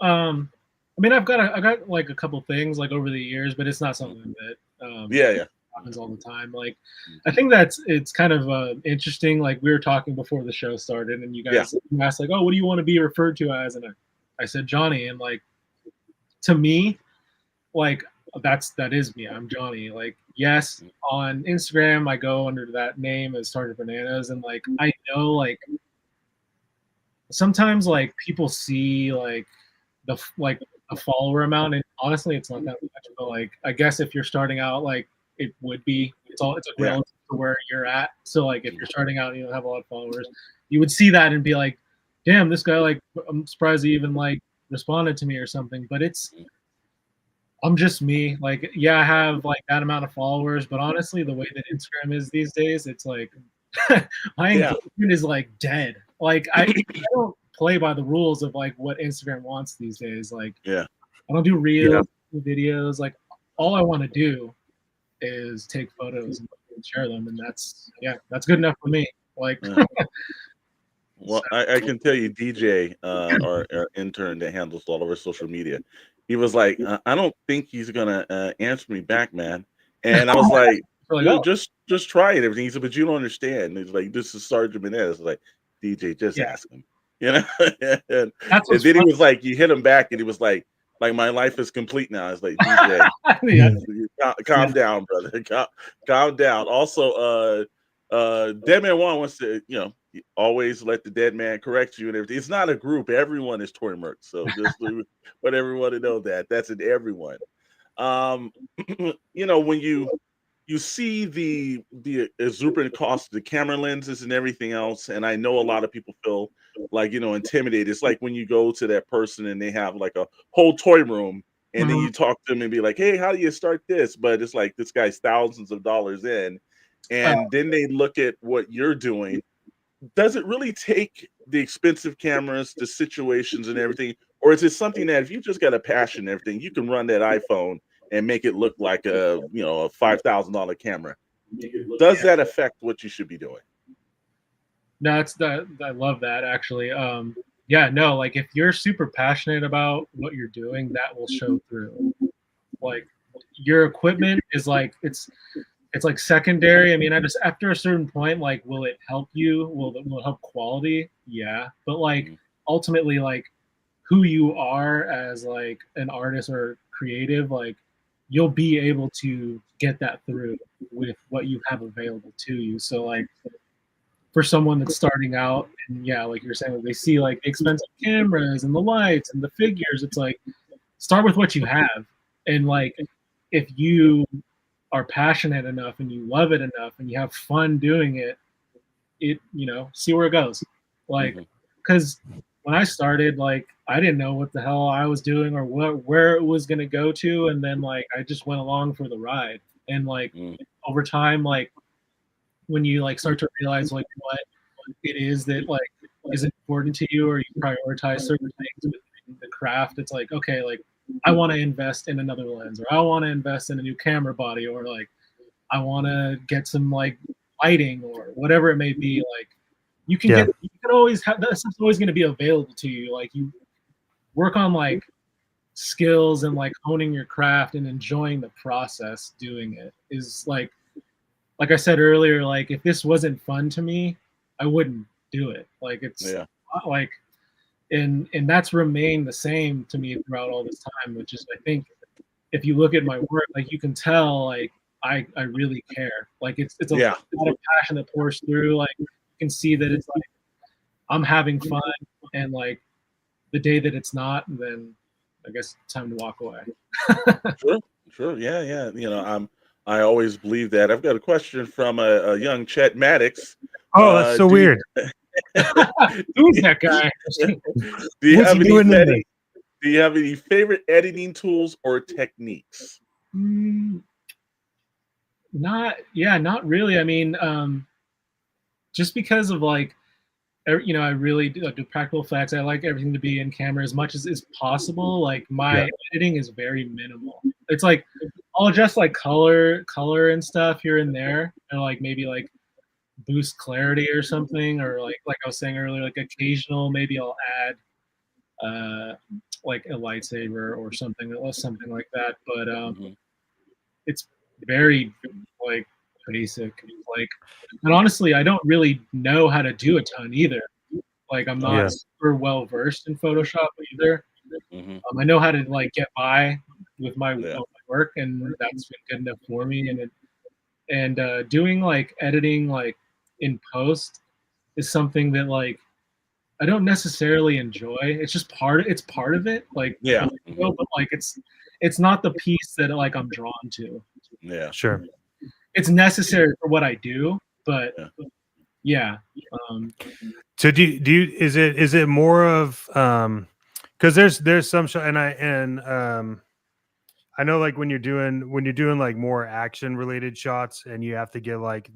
I mean, I got like a couple things like over the years, but it's not something that Yeah. happens all the time. Like, I think it's kind of interesting. Like we were talking before the show started, and you guys asked like, "Oh, what do you want to be referred to as?" And I said Johnny, and like to me, like that is me. I'm Johnny. Like, yes, on Instagram I go under that name as Sgt Bananas, and like I know like sometimes like people see like a follower amount, and honestly it's not that much, but like I guess if you're starting out, like it would be, it's like Yeah. relative to where you're at. So like if you're starting out and you don't have a lot of followers, you would see that and be like, damn, this guy, like I'm surprised he even like responded to me or something. But I'm just me. Like, yeah, I have like that amount of followers, but honestly the way that Instagram is these days, it's like my engagement is like dead. Like I don't play by the rules of like what Instagram wants these days. Like, Yeah. I don't do reels, videos. Like, all I want to do is take photos and share them, and that's good enough for me. Like, Well, I can tell you, DJ, our intern that handles all of our social media, he was like, I don't think he's gonna answer me back, man. And I was like, like, dude, oh, just try it. Everything. He said, but you don't understand. And he's like, this is Sergeant Bananas. Like, DJ, just Yeah. ask him. And That's then what's he funny. was like, you hit him back, and he was like my life is complete now. It's like, DJ, calm down, brother. Calm down. Also, Dead Man One wants to, always let the dead man correct you and everything. It's not a group. Everyone is Toy Merc. So just want everyone to know that. That's in everyone. When you see the exuberant cost of the camera lenses and everything else, and I know a lot of people feel like intimidated. It's like when you go to that person and they have like a whole toy room, and then you talk to them and be like, hey, how do you start this? But it's like this guy's thousands of dollars in, and then they look at what you're doing. Does it really take the expensive cameras, the situations and everything? Or is it something that if you just got a passion and everything, you can run that iPhone and make it look like a $5,000 camera? Does that affect what you should be doing? No, it's that I love that actually. Yeah, no, like if you're super passionate about what you're doing, that will show through. Like your equipment is like it's like secondary. I mean, after a certain point, like will it help you? Will it help quality? Yeah. But like ultimately, like who you are as like an artist or creative, like you'll be able to get that through with what you have available to you. So like for someone that's starting out, and yeah, like you're saying, like, they see like the expensive cameras and the lights and the figures, it's like start with what you have. And like if you are passionate enough and you love it enough and you have fun doing it, see where it goes. Like, because when I started, like I didn't know what the hell I was doing or where it was gonna go to, and then like I just went along for the ride. And like over time, like when you like start to realize like what it is that like is important to you, or you prioritize certain things within the craft, it's like, okay, like I want to invest in another lens, or I want to invest in a new camera body, or like I want to get some like lighting or whatever it may be. Like you can Yeah. you can always have that stuff's always going to be available to you. Like you work on like skills and like honing your craft and enjoying the process doing it is like I said earlier, like if this wasn't fun to me, I wouldn't do it. Like it's like and that's remained the same to me throughout all this time, which is I think if you look at my work, like you can tell like I really care. Like it's a lot of passion that pours through. Like you can see that it's like I'm having fun, and like the day that it's not, then I guess it's time to walk away. Sure. Yeah. I always believe that. I've got a question from a young Chet Maddox. Oh, that's so weird. Who's that guy? Do you have any favorite editing tools or techniques? Not really. I mean, just because of like, I really do practical effects. I like everything to be in camera as much as is possible. Like my editing is very minimal. It's like I'll adjust like color and stuff here and there, and like maybe like boost clarity or something, or like I was saying earlier, like occasional maybe I'll add like a lightsaber or something like that. But it's very like basic. Like, and honestly, I don't really know how to do a ton either. Like, I'm not super well versed in Photoshop either. I know how to like get by with my work, and that's been good enough for me. And doing like editing like in post is something that like I don't necessarily enjoy. It's just part of it. Like but like it's not the piece that like I'm drawn to. Yeah, sure. It's necessary for what I do, but So do you is it more of because there's some show and I know like when you're doing like more action related shots and you have to get like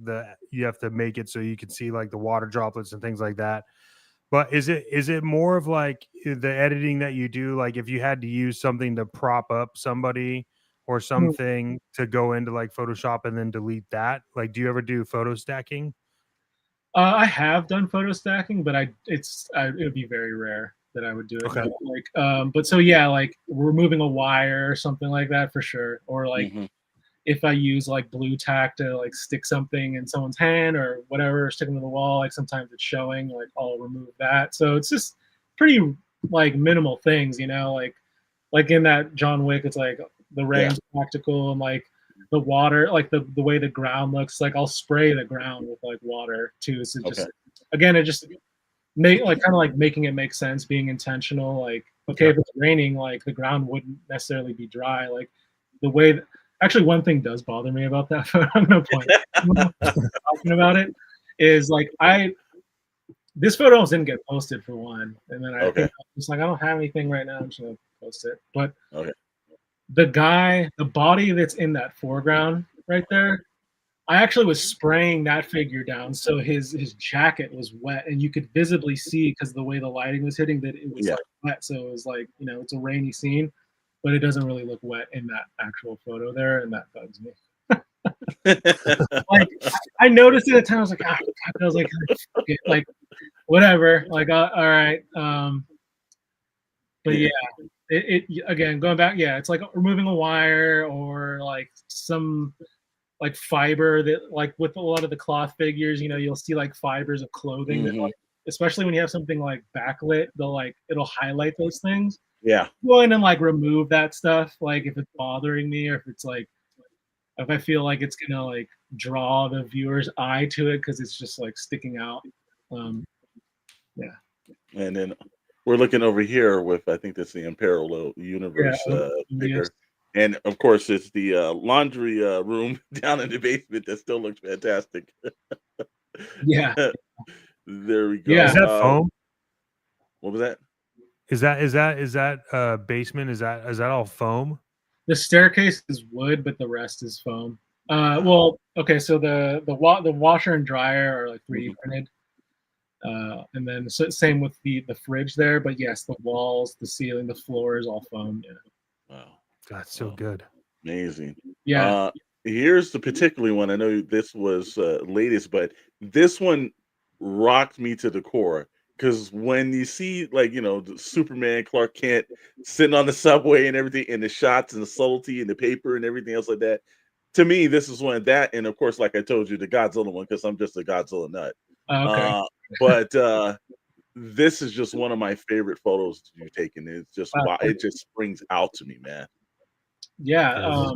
you have to make it so you can see like the water droplets and things like that. But is it more of like the editing that you do, like if you had to use something to prop up somebody or something to go into like Photoshop and then delete that? Like, do you ever do photo stacking? I have done photo stacking, but it would be very rare that I would do it. Okay. But so yeah, like removing a wire or something like that for sure, or like if I use like blue tack to like stick something in someone's hand or whatever, stick them to the wall, like sometimes it's showing, like I'll remove that. So it's just pretty like minimal things, like in that John Wick, it's like the rain's practical and like the water, like the way the ground looks, like I'll spray the ground with like water too. So just again, it just make like kind of like making it make sense, being intentional. Like, okay, if it's raining, like the ground wouldn't necessarily be dry. Like the way that, actually one thing does bother me about that photo, I'm no point talking about it, is like this photo didn't get posted for one. And then I think it's like I don't have anything right now, I'm just gonna post it. But the body that's in that foreground right there, I actually was spraying that figure down so his jacket was wet, and you could visibly see because the way the lighting was hitting that it was like wet. So it was like, it's a rainy scene, but it doesn't really look wet in that actual photo there, and that bugs me. Like I noticed it at the time, I was like, I was like whatever, like all right. But it again going back, it's like removing a wire or like some like fiber that like with a lot of the cloth figures, you'll see like fibers of clothing that like, especially when you have something like backlit, it'll highlight those things. Go in and like remove that stuff, like if it's bothering me or if it's like if I feel like it's gonna like draw the viewer's eye to it because it's just like sticking out. And then we're looking over here with, I think that's the Imperial Universe figure. And of course, it's the laundry room down in the basement that still looks fantastic. There we go. Is that foam? What was that? Is that basement? Is that all foam? The staircase is wood, but the rest is foam. Well, okay, so the washer and dryer are like 3D printed. And then same with the fridge there, but yes, the walls, the ceiling, the floor is all foam. Wow. That's so Wow. good. Amazing. Yeah. Here's the particular one. I know this was latest, but this one rocked me to the core because when you see like the Superman, Clark Kent sitting on the subway and everything, and the shots and the subtlety and the paper and everything else like that. To me, this is one of that, and of course, like I told you, the Godzilla one because I'm just a Godzilla nut. Okay. But this is just one of my favorite photos you've taken. It's just Wow. wow, it just springs out to me, man. Yeah.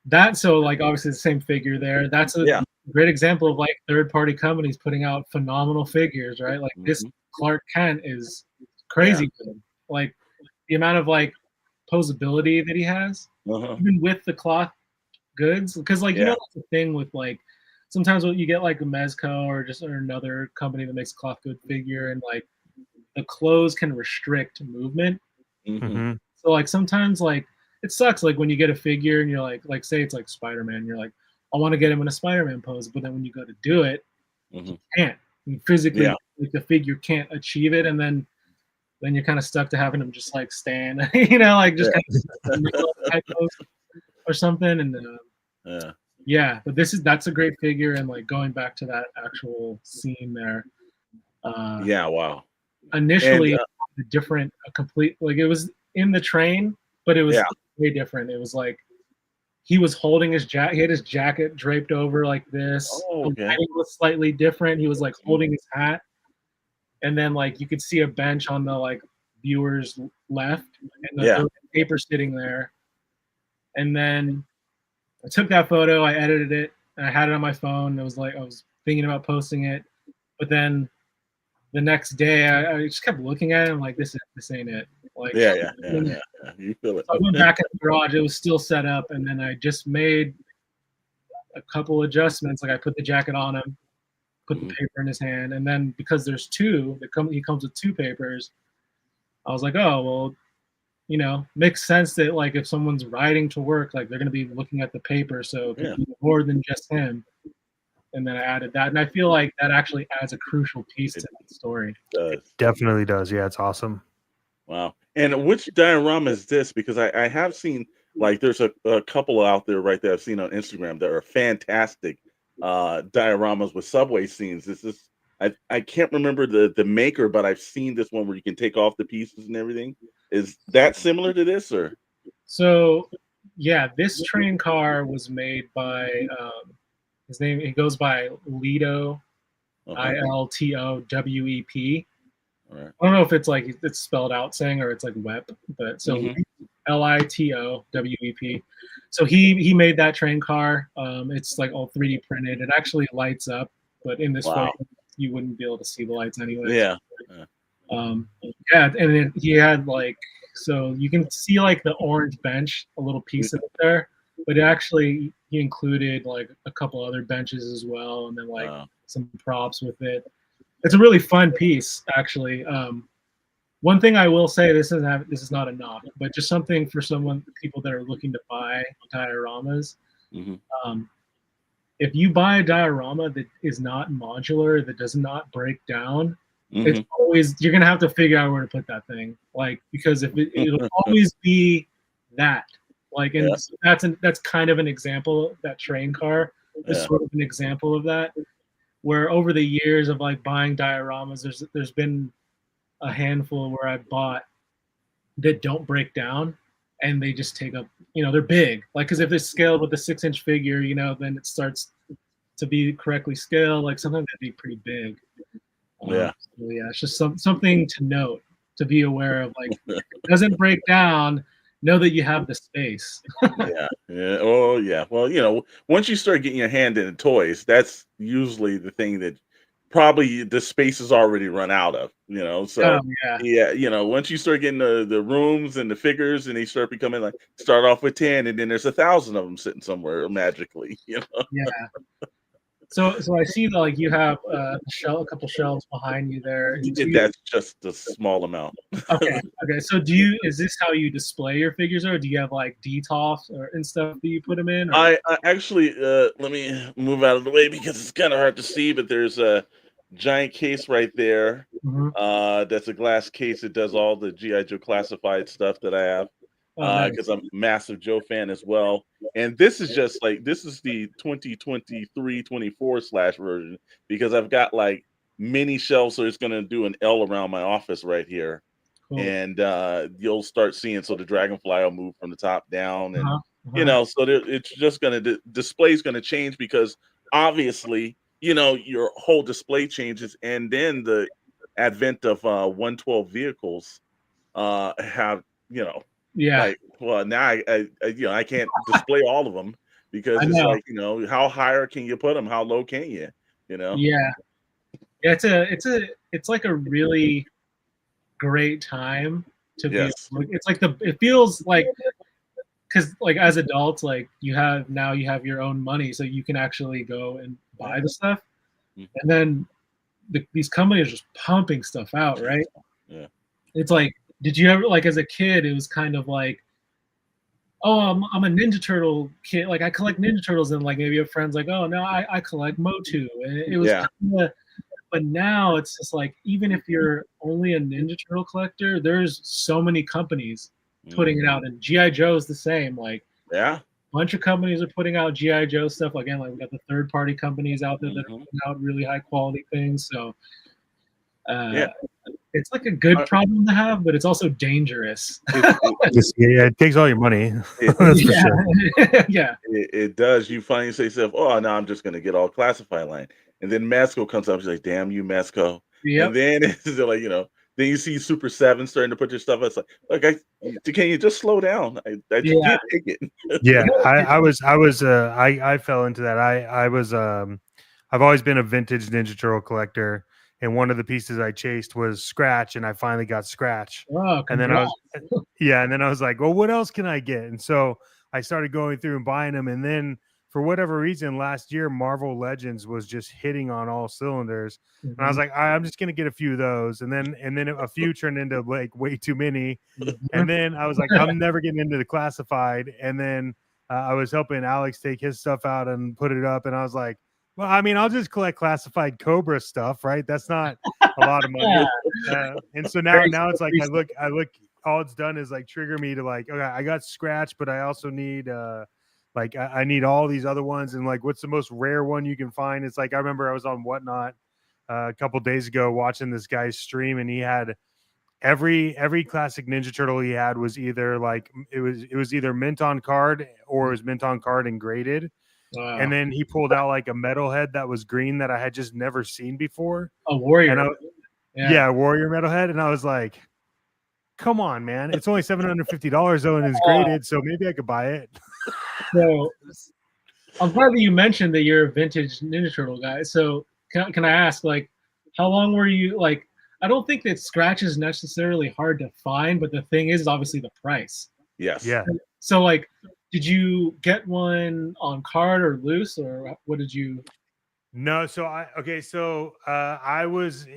That so like obviously the same figure there. That's a Yeah. great example of like third-party companies putting out phenomenal figures, right? Like this Mhm. Clark Kent is crazy good. Like the amount of like posability that he has, Uh-huh. even with the cloth goods, because like Yeah. that's the thing with like sometimes when you get like a Mezco or another company that makes a cloth good figure, and like the clothes can restrict movement. Mhm. So like sometimes like it sucks like when you get a figure and you're like say it's like Spider-Man, you're like, I want to get him in a Spider-Man pose, but then when you go to do it, Mhm. can't. You physically Yeah. like the figure can't achieve it, and then you're kind of stuck to having him just like stand, like just Yeah. kind of pose or something. And Yeah. yeah, but that's a great figure, and like going back to that actual scene there. Yeah, wow. And Initially, a complete like it was in the train, but it was yeah. way different. It was like he was holding his jacket. He had his jacket draped over like this. Oh, The okay. lighting was slightly different. He was like Mhm. holding his hat, and then like you could see a bench on the like viewers left, and there Yeah. was paper sitting there. And then I took that photo. I edited it, and I had it on my phone. It was like I was thinking about posting it, but then the next day I just kept looking at it. I'm like, this ain't it. Like, Yeah, yeah, yeah, yeah, yeah. You feel it. so I went back in the garage. It was still set up, and then I just made a couple adjustments. Like I put the jacket on him, put the Mhm. paper in his hand, and then because there's two, he comes with two papers. I was like, oh well, makes sense that like if someone's riding to work, like they're gonna be looking at the paper, so it could Yeah. be more than just him. And then I added that, and I feel like that actually adds a crucial piece It to the story. does. Definitely does. Yeah, it's awesome. Wow. And which diorama is this? Because I have seen like there's a couple out there right there I've seen on Instagram that are fantastic dioramas with subway scenes. This is I can't remember the maker, but I've seen this one where you can take off the pieces and everything. Is that similar to this or So, yeah, this train car was made by his name. He goes by Lido, uh-huh. Iltowep. All right. I don't know if it's like it's spelled out saying or it's like web, but so Mhm. Litowep. So he made that train car. It's like all 3D printed. It actually lights up, but in this photo Wow. you wouldn't be able to see the lights anyways. Yeah. Yeah. Um, yeah, and then he had like so you can see like the orange bench, a little piece of it there, but actually he included like a couple other benches as well, and then like Wow. some props with it. It's a really fun piece, actually. One thing I will say, this is not a knock, but just something for people that are looking to buy dioramas. Mhm. Um, if you buy a diorama that is not modular, that does not break down, it's Mhm. always you're gonna have to figure out where to put that thing. Like because if it'll always be that. Like and Yeah. so that's kind of an example. That train car is Yeah. sort of an example of that. Where over the years of like buying dioramas, there's been a handful where I bought that don't break down and they just take up, they're big. Like, because if they're scaled with a 6-inch figure, then it starts to be correctly scaled. Like, sometimes that'd be pretty big. Yeah. So yeah, it's just something to note, to be aware of. Like, if it doesn't break down, know that you have the space. Yeah, yeah. Oh, yeah. Well, once you start getting your hand into toys, that's usually the thing that probably the space is already run out of, Oh, So, yeah. yeah, once you start getting the rooms and the figures and they start becoming like start off with 10 and then there's 1,000 of them sitting somewhere magically, Yeah. So I see that like you have a couple shelves behind you there. That's just a small amount. Okay. So is this how you display your figures, or do you have like DTOF and stuff that you put them in? Or I actually let me move out of the way because it's kind of hard to see, but there's a giant case right there. Mhm. That's a glass case. It does all the GI Joe classified stuff that I have. nice. because I'm a massive Joe fan as well. And this is the 2023-24 / version because I've got like mini shelves, so it's gonna do an L around my office right here. Cool. And you'll start seeing so the dragonfly will move from the top down, and so it's just gonna display's gonna change because obviously your whole display changes, and then the advent of 112 vehicles have Yeah, like, well, now I can't display all of them because I it's know. like how higher can you put them, how low can you Yeah, it's like a really great time to be. Yes. It's like it feels like, because like as adults, like you have your own money, so you can actually go and buy the stuff, Mhm. and then these companies are just pumping stuff out, right? Yeah. It's like, did you ever, like as a kid, it was kind of like, oh, I'm a Ninja Turtle kid, like I collect Ninja Turtles, and like maybe your friends like, oh no, I collect Motu, and it was Yeah. kind of. But now it's just like, even if you're only a Ninja Turtle collector, there's so many companies putting it out, and GI Joe is the same. Like, Yeah. a bunch of companies are putting out GI Joe stuff. Again, like we got the third-party companies out there that are putting out really high-quality things. So, it's like a good problem to have, but it's also dangerous. It takes all your money. That's for sure. Yeah. It does. You find yourself, oh, no, I'm just gonna get all classified line, and then Masco comes up. She's like, "Damn you, Masco!" Yep. And then it's like then you see Super 7 starting to put your stuff. It's like, can you just slow down? I can't take it. Yeah, I fell into that. I've always been a vintage Ninja Turtle collector, and one of the pieces I chased was Scratch, and I finally got Scratch. Oh, and then I was like, well, what else can I get? And so I started going through and buying them, and then for whatever reason, last year Marvel Legends was just hitting on all cylinders, and I was like, I'm just gonna get a few of those, and then a few turned into like way too many, and then I was like, I'm never getting into the classified, and then I was helping Alex take his stuff out and put it up, and I was like, well, I mean, I'll just collect classified Cobra stuff, right? That's not a lot of money. And so now it's like I look, all it's done is like trigger me to like, okay, I got Scratch, but I also need like I need all these other ones, and like what's the most rare one you can find? It's like I remember I was on Whatnot a couple days ago watching this guy's stream, and he had every classic Ninja Turtle he had was either like it was either mint on card or it was mint on card and graded. Wow. And then he pulled out like a metalhead that was green that I had just never seen before. A warrior. And warrior metalhead. And I was like, come on, man. It's only $750 though, and it's graded, so maybe I could buy it. So I'm glad that you mentioned that you're a vintage Ninja Turtle guy. So can I ask, like, how long were you, like, I don't think that Scratch is necessarily hard to find, but the thing is obviously the price. Yes. Yeah. So like, did you get one on card or loose, or what did you? No, so I was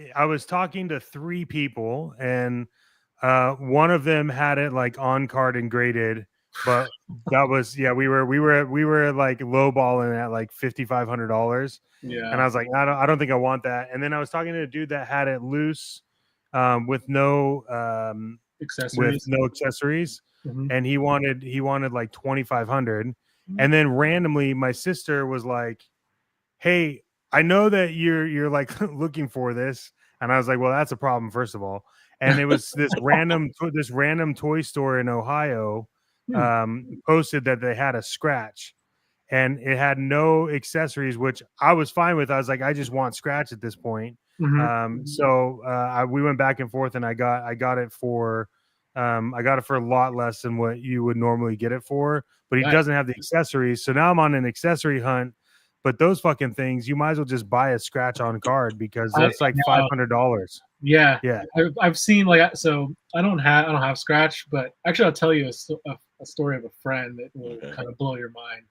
talking to 3 people, and one of them had it like on card and graded, but that was we were like lowballing at like $5,500. Yeah. And I was like, I don't think I want that. And then I was talking to a dude that had it loose, with no accessories. And he wanted like 2,500. And then randomly my sister was like, hey, I know that you're like looking for this. And I was like, well, that's a problem, first of all. And it was this random toy store in Ohio posted that they had a Scratch, and it had no accessories, which I was fine with. I was like, I just want Scratch at this point. So we went back and forth, and I got it for a lot less than what you would normally get it for, but he doesn't have the accessories. So now I'm on an accessory hunt, but those fucking things, you might as well just buy a Scratch on card because that's like $500. Yeah. Yeah. I've seen, like, so I don't have Scratch, but actually I'll tell you a story of a friend that will kind of blow your mind.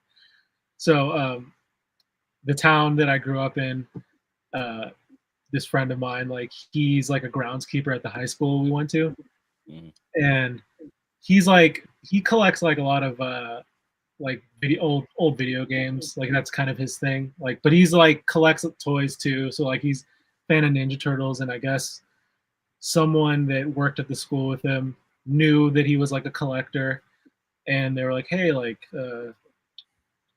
So the town that I grew up in, this friend of mine, like, he's like a groundskeeper at the high school we went to. And he's like, he collects like a lot of like old video games, like that's kind of his thing, like, but he's like collects toys too, so like he's a fan of Ninja Turtles, and I guess someone that worked at the school with him knew that he was like a collector, and they were like, hey, like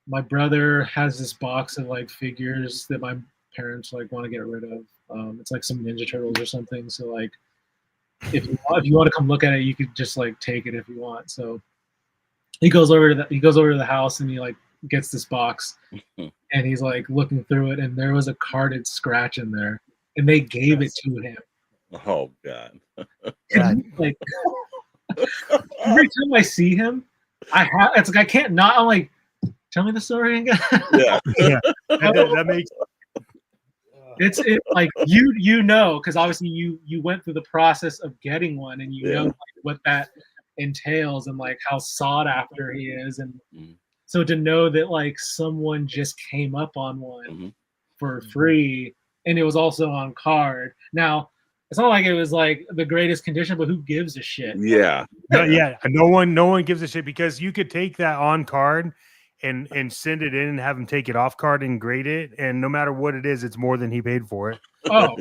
my brother has this box of like figures that my parents like want to get rid of. It's like some Ninja Turtles or something. So like, if you want to come look at it, you could just like take it if you want. So he goes over to the house and he like gets this box and he's like looking through it, and there was a carded scratch in there, and they gave it to him. Oh God. Like every time I see him, it's like I can't not. I'm like, tell me the story again. Yeah. That makes it's like you know, because obviously you went through the process of getting one, and you know like, what that entails and like how sought after he is, and so to know that like someone just came up on one for free, and it was also on card. Now it's not like it was like the greatest condition, but who gives a shit? Yeah. No one gives a shit, because you could take that on card and send it in and have him take it off card and grade it, and no matter what it is, it's more than he paid for it. Oh,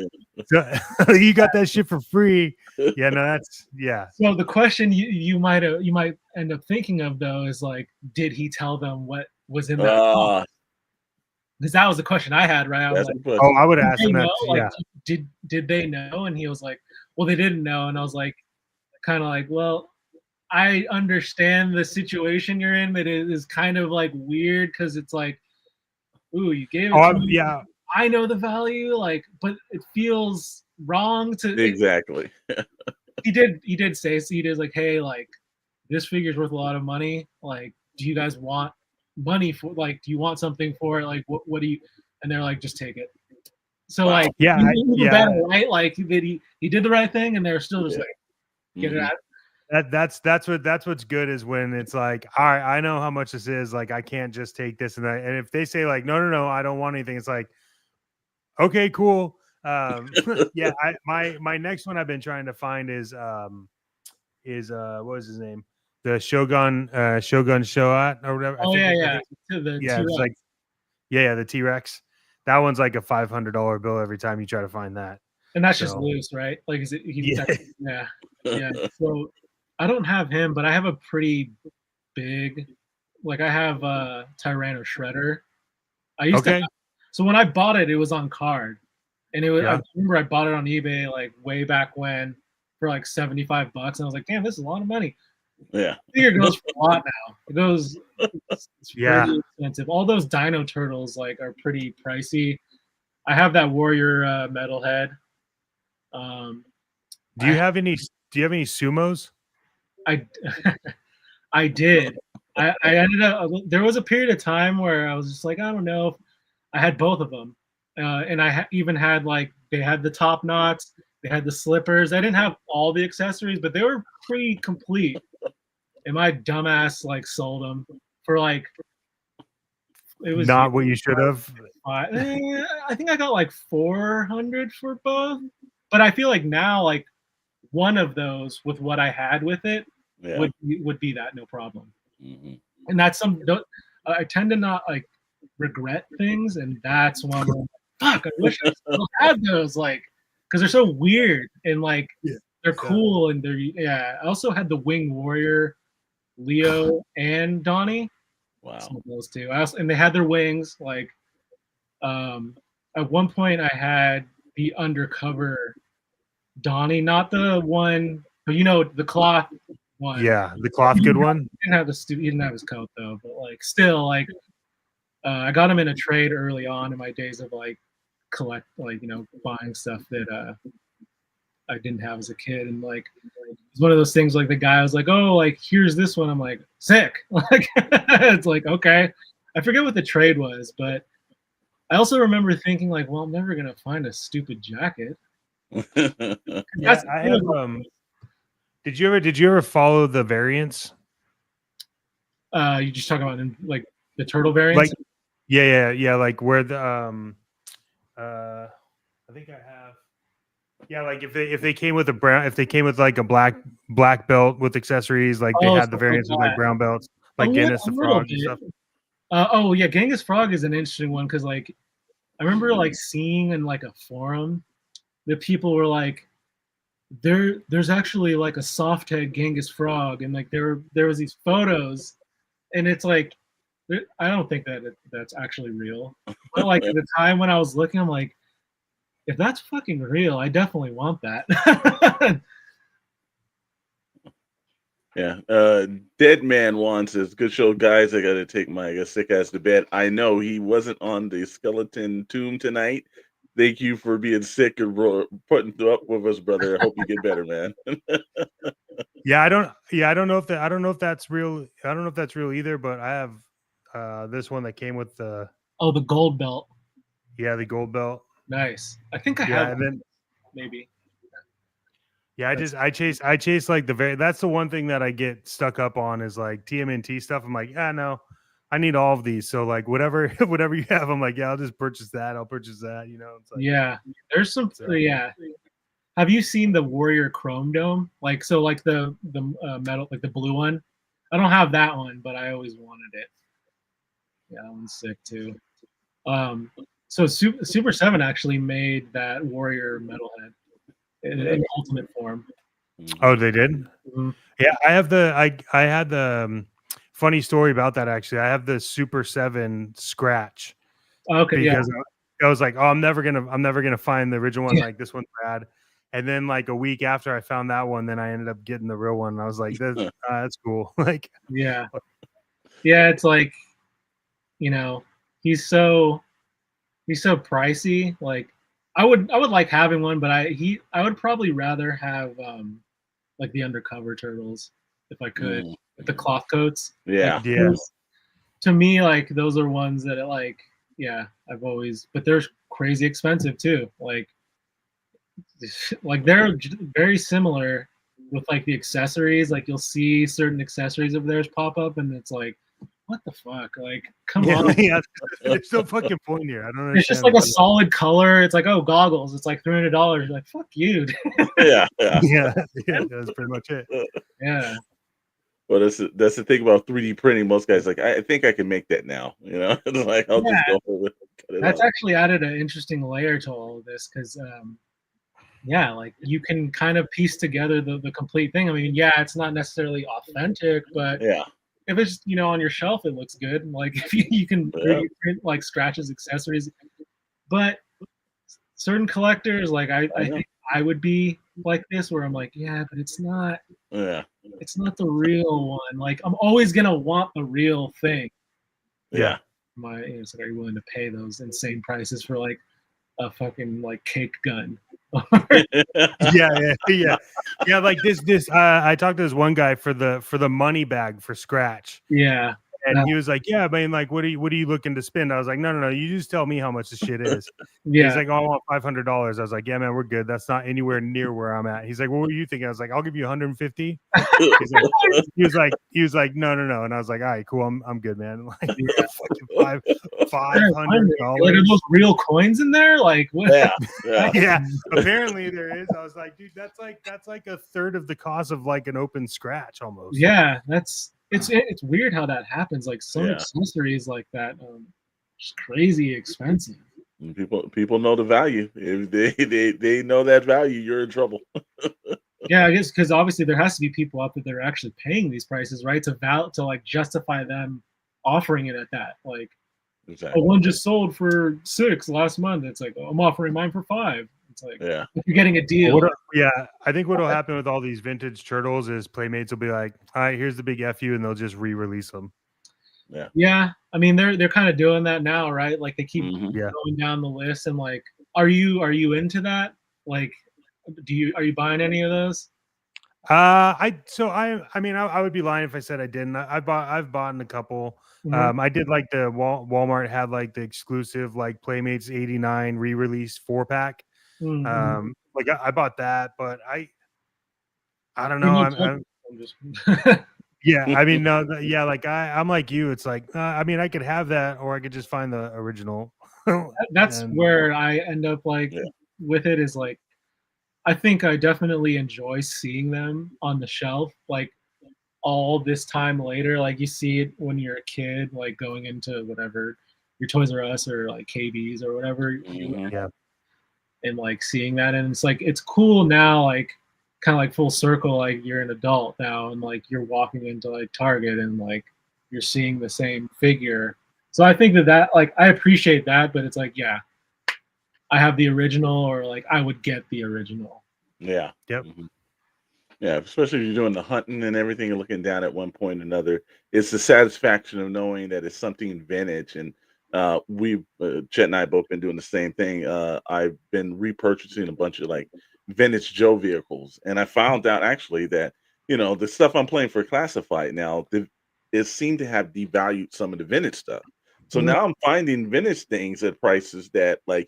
so, you got that shit for free. Yeah, no, that's So the question you might end up thinking of though is like, did he tell them what was in that box? Because that was the question I had, right? I was like, I would ask him that. Like, did they know? And he was like, well, they didn't know. And I was like, kind of like, well, I understand the situation you're in, but it is kind of like weird because it's like, ooh, you gave it to me. Yeah. I know the value, like, but it feels wrong to exactly. He did say, so he did like, hey, like, this figure's worth a lot of money. Like, do you guys want money for, like, do you want something for it? Like, what do you? And they're like, just take it. So like, better, right? Like he did the right thing, and they're still just like, get it out. That's what's good is when it's like, all right, I know how much this is. Like, I can't just take this and that. And if they say like, no, I don't want anything, it's like, okay, cool. Yeah, my next one I've been trying to find is what was his name? The Shogun Shoat or whatever. Oh yeah. It's like the T-Rex. That one's like a $500 bill every time you try to find that. And that's just loose, right? Like, is it? Yeah. So I don't have him, but I have a pretty big, like I have Tyranno Shredder. I used to. So when I bought it, it was on card, and it was. I remember I bought it on eBay like way back when for like $75, and I was like, damn, this is a lot of money. Yeah, Figure goes for a lot now. It goes. It's pretty expensive. All those Dino Turtles like are pretty pricey. I have that Warrior metal head. Do you have any sumos? I did. I ended up. There was a period of time where I was just like, I don't know. I had both of them, and I even had like they had the top knots, they had the slippers. I didn't have all the accessories, but they were pretty complete. And my dumbass like sold them for like it was not what you should have. I think I got like 400 for both, but I feel like now like one of those with what I had with it would be that no problem. And that's I tend to not like regret things, and that's one where fuck, I wish I still had those, like, because they're so weird and like they're cool, and I also had the Winged Warrior, Leo and Donnie. Wow. Some of those two. And they had their wings. Like, at one point I had the undercover Donnie, not the one, but the cloth one. Yeah, the cloth good one. He didn't have his coat though, but like still like I got him in a trade early on in my days of like buying stuff that I didn't have as a kid, and like it's one of those things like the guy was like, oh, like here's this one. I'm like, sick. Like it's like, okay. I forget what the trade was, but I also remember thinking like, well, I'm never gonna find a stupid jacket. I have did you ever follow the variants? You just talking about like the turtle variants? Like yeah, like where the I think I have. Yeah, like if they came with like a black belt with accessories, like they had the variants with like brown belts, like Genghis the Frog and stuff. Genghis Frog is an interesting one because like I remember like seeing in like a forum that people were like, there's actually like a soft head Genghis frog, and like there was these photos, and it's like I don't think that's actually real. But like at the time when I was looking, I'm like, if that's fucking real, I definitely want that. Yeah. Dead Man One says, "Good show, guys. I got to take my sick ass to bed. I know he wasn't on the skeleton tomb tonight. Thank you for being sick and putting up with us, brother. I hope you get better, man." Yeah, I don't know if that. I don't know if that's real. I don't know if that's real either. But I have this one that came with the Oh, the gold belt. the gold belt. Nice. I think I Yeah, have and then maybe. yeah, I chase like the very. That's the one thing that I get stuck up on is like TMNT stuff. I'm like, no, I need all of these. So like whatever whatever you have, I'm like, yeah, I'll just purchase that. I'll purchase that. You know, it's like Yeah, there's some. so. Yeah. Have you seen the Warrior Chrome Dome? Like so, like the metal, like the blue one. I don't have that one, but I always wanted it. Yeah, that one's sick too. So Super 7 actually made that Warrior metalhead in ultimate form. Oh, they did. Mhm. Yeah, I have the I had the funny story about that actually. I have the Super 7 scratch Okay, yeah. because I was like, oh, I'm never gonna find the original one. Like this one's bad. And then like a week after I found that one, then I ended up getting the real one. And I was like, that's cool. Like, Yeah. Yeah, it's like, you know, he's so pricey. Like I would like having one, but I would probably rather have like the undercover turtles if I could. Like the cloth coats. Yeah. Like, yeah, to me, like those are ones that like, yeah, I've always, but they're crazy expensive too. Like they're very similar with like the accessories. Like you'll see certain accessories of theirs pop up, and it's like, what the fuck? Like, come on. yeah. There's no fucking point here. I don't understand. It's just like a solid color. It's like, oh, goggles. It's like $300. You're like, fuck you. Yeah. yeah, that's pretty much it. Yeah. Well, that's the thing about 3D printing. Most guys like, I think I can make that now. You know, it's like I'll just go with it, cut it That's out. actually added an interesting layer to all of this because, yeah, like you can kind of piece together the complete thing. I mean, yeah, it's not necessarily authentic, but Yeah. if it's on your shelf, it looks good. Like if you can 3D print like scratches, accessories, but certain collectors, like I think I would be like this, where I'm like, yeah, but it's not. Yeah. It's not the real one. Like I'm always gonna want the real thing. Yeah. It's like, are you willing to pay those insane prices for like a fucking like cake gun? yeah. Like this. I talked to this one guy for the money bag for scratch. Yeah. And he was like, "Yeah, I mean, like, what are you looking to spend?" I was like, "No. You just tell me how much the shit is." Yeah. He's like, "Oh, I want $500." I was like, "Yeah, man, we're good. That's not anywhere near where I'm at." He's like, "What were you thinking?" I was like, "I'll give you 150." He was like, "No." And I was like, "All right, cool. I'm good, man." Like, fucking $500. Are those real coins in there? Like, what? Yeah. Apparently there is. I was like, dude, that's like a third of the cost of like an open scratch almost. Yeah, it's weird how that happens. Like some accessories like that, just crazy expensive. People know the value. If they know that value, you're in trouble. Yeah, I guess because obviously there has to be people out there that are actually paying these prices, right? To like justify them offering it at that. Like, exactly. One just sold for $6 last month. It's like, I'm offering mine for $5. It's like, if you're getting a deal. I think what'll happen with all these vintage turtles is Playmates will be like, all right, here's the big FU, and they'll just re-release them. Yeah. I mean, they're kind of doing that now, right? Like they keep going down the list, and like, are you into that? Like, are you buying any of those? I mean, I would be lying if I said I didn't. I've bought a couple. I did like the Walmart had like the exclusive like Playmates 89 re-release 4-pack. Like I bought that, but I don't know. I'm just yeah. I mean, no, like I'm like you. It's like I mean, I could have that, or I could just find the original. That's where I end up like with it is like, I think I definitely enjoy seeing them on the shelf, like all this time later. Like you see it when you're a kid, like going into whatever your Toys R Us or like KB's or whatever, and like seeing that, and it's like it's cool now. Like kind of like full circle, like you're an adult now and like you're walking into like Target and like you're seeing the same figure. So I think that like I appreciate that, but it's like, yeah, I have the original, or like I would get the original. Yeah. Yep. Yeah, especially if you're doing the hunting and everything and looking down at one point or another. It's the satisfaction of knowing that it's something vintage. And Chet and I both been doing the same thing. I've been repurchasing a bunch of like vintage Joe vehicles. And I found out actually that, the stuff I'm playing for Classified now, it seemed to have devalued some of the vintage stuff. So Mhm. now I'm finding vintage things at prices that, like,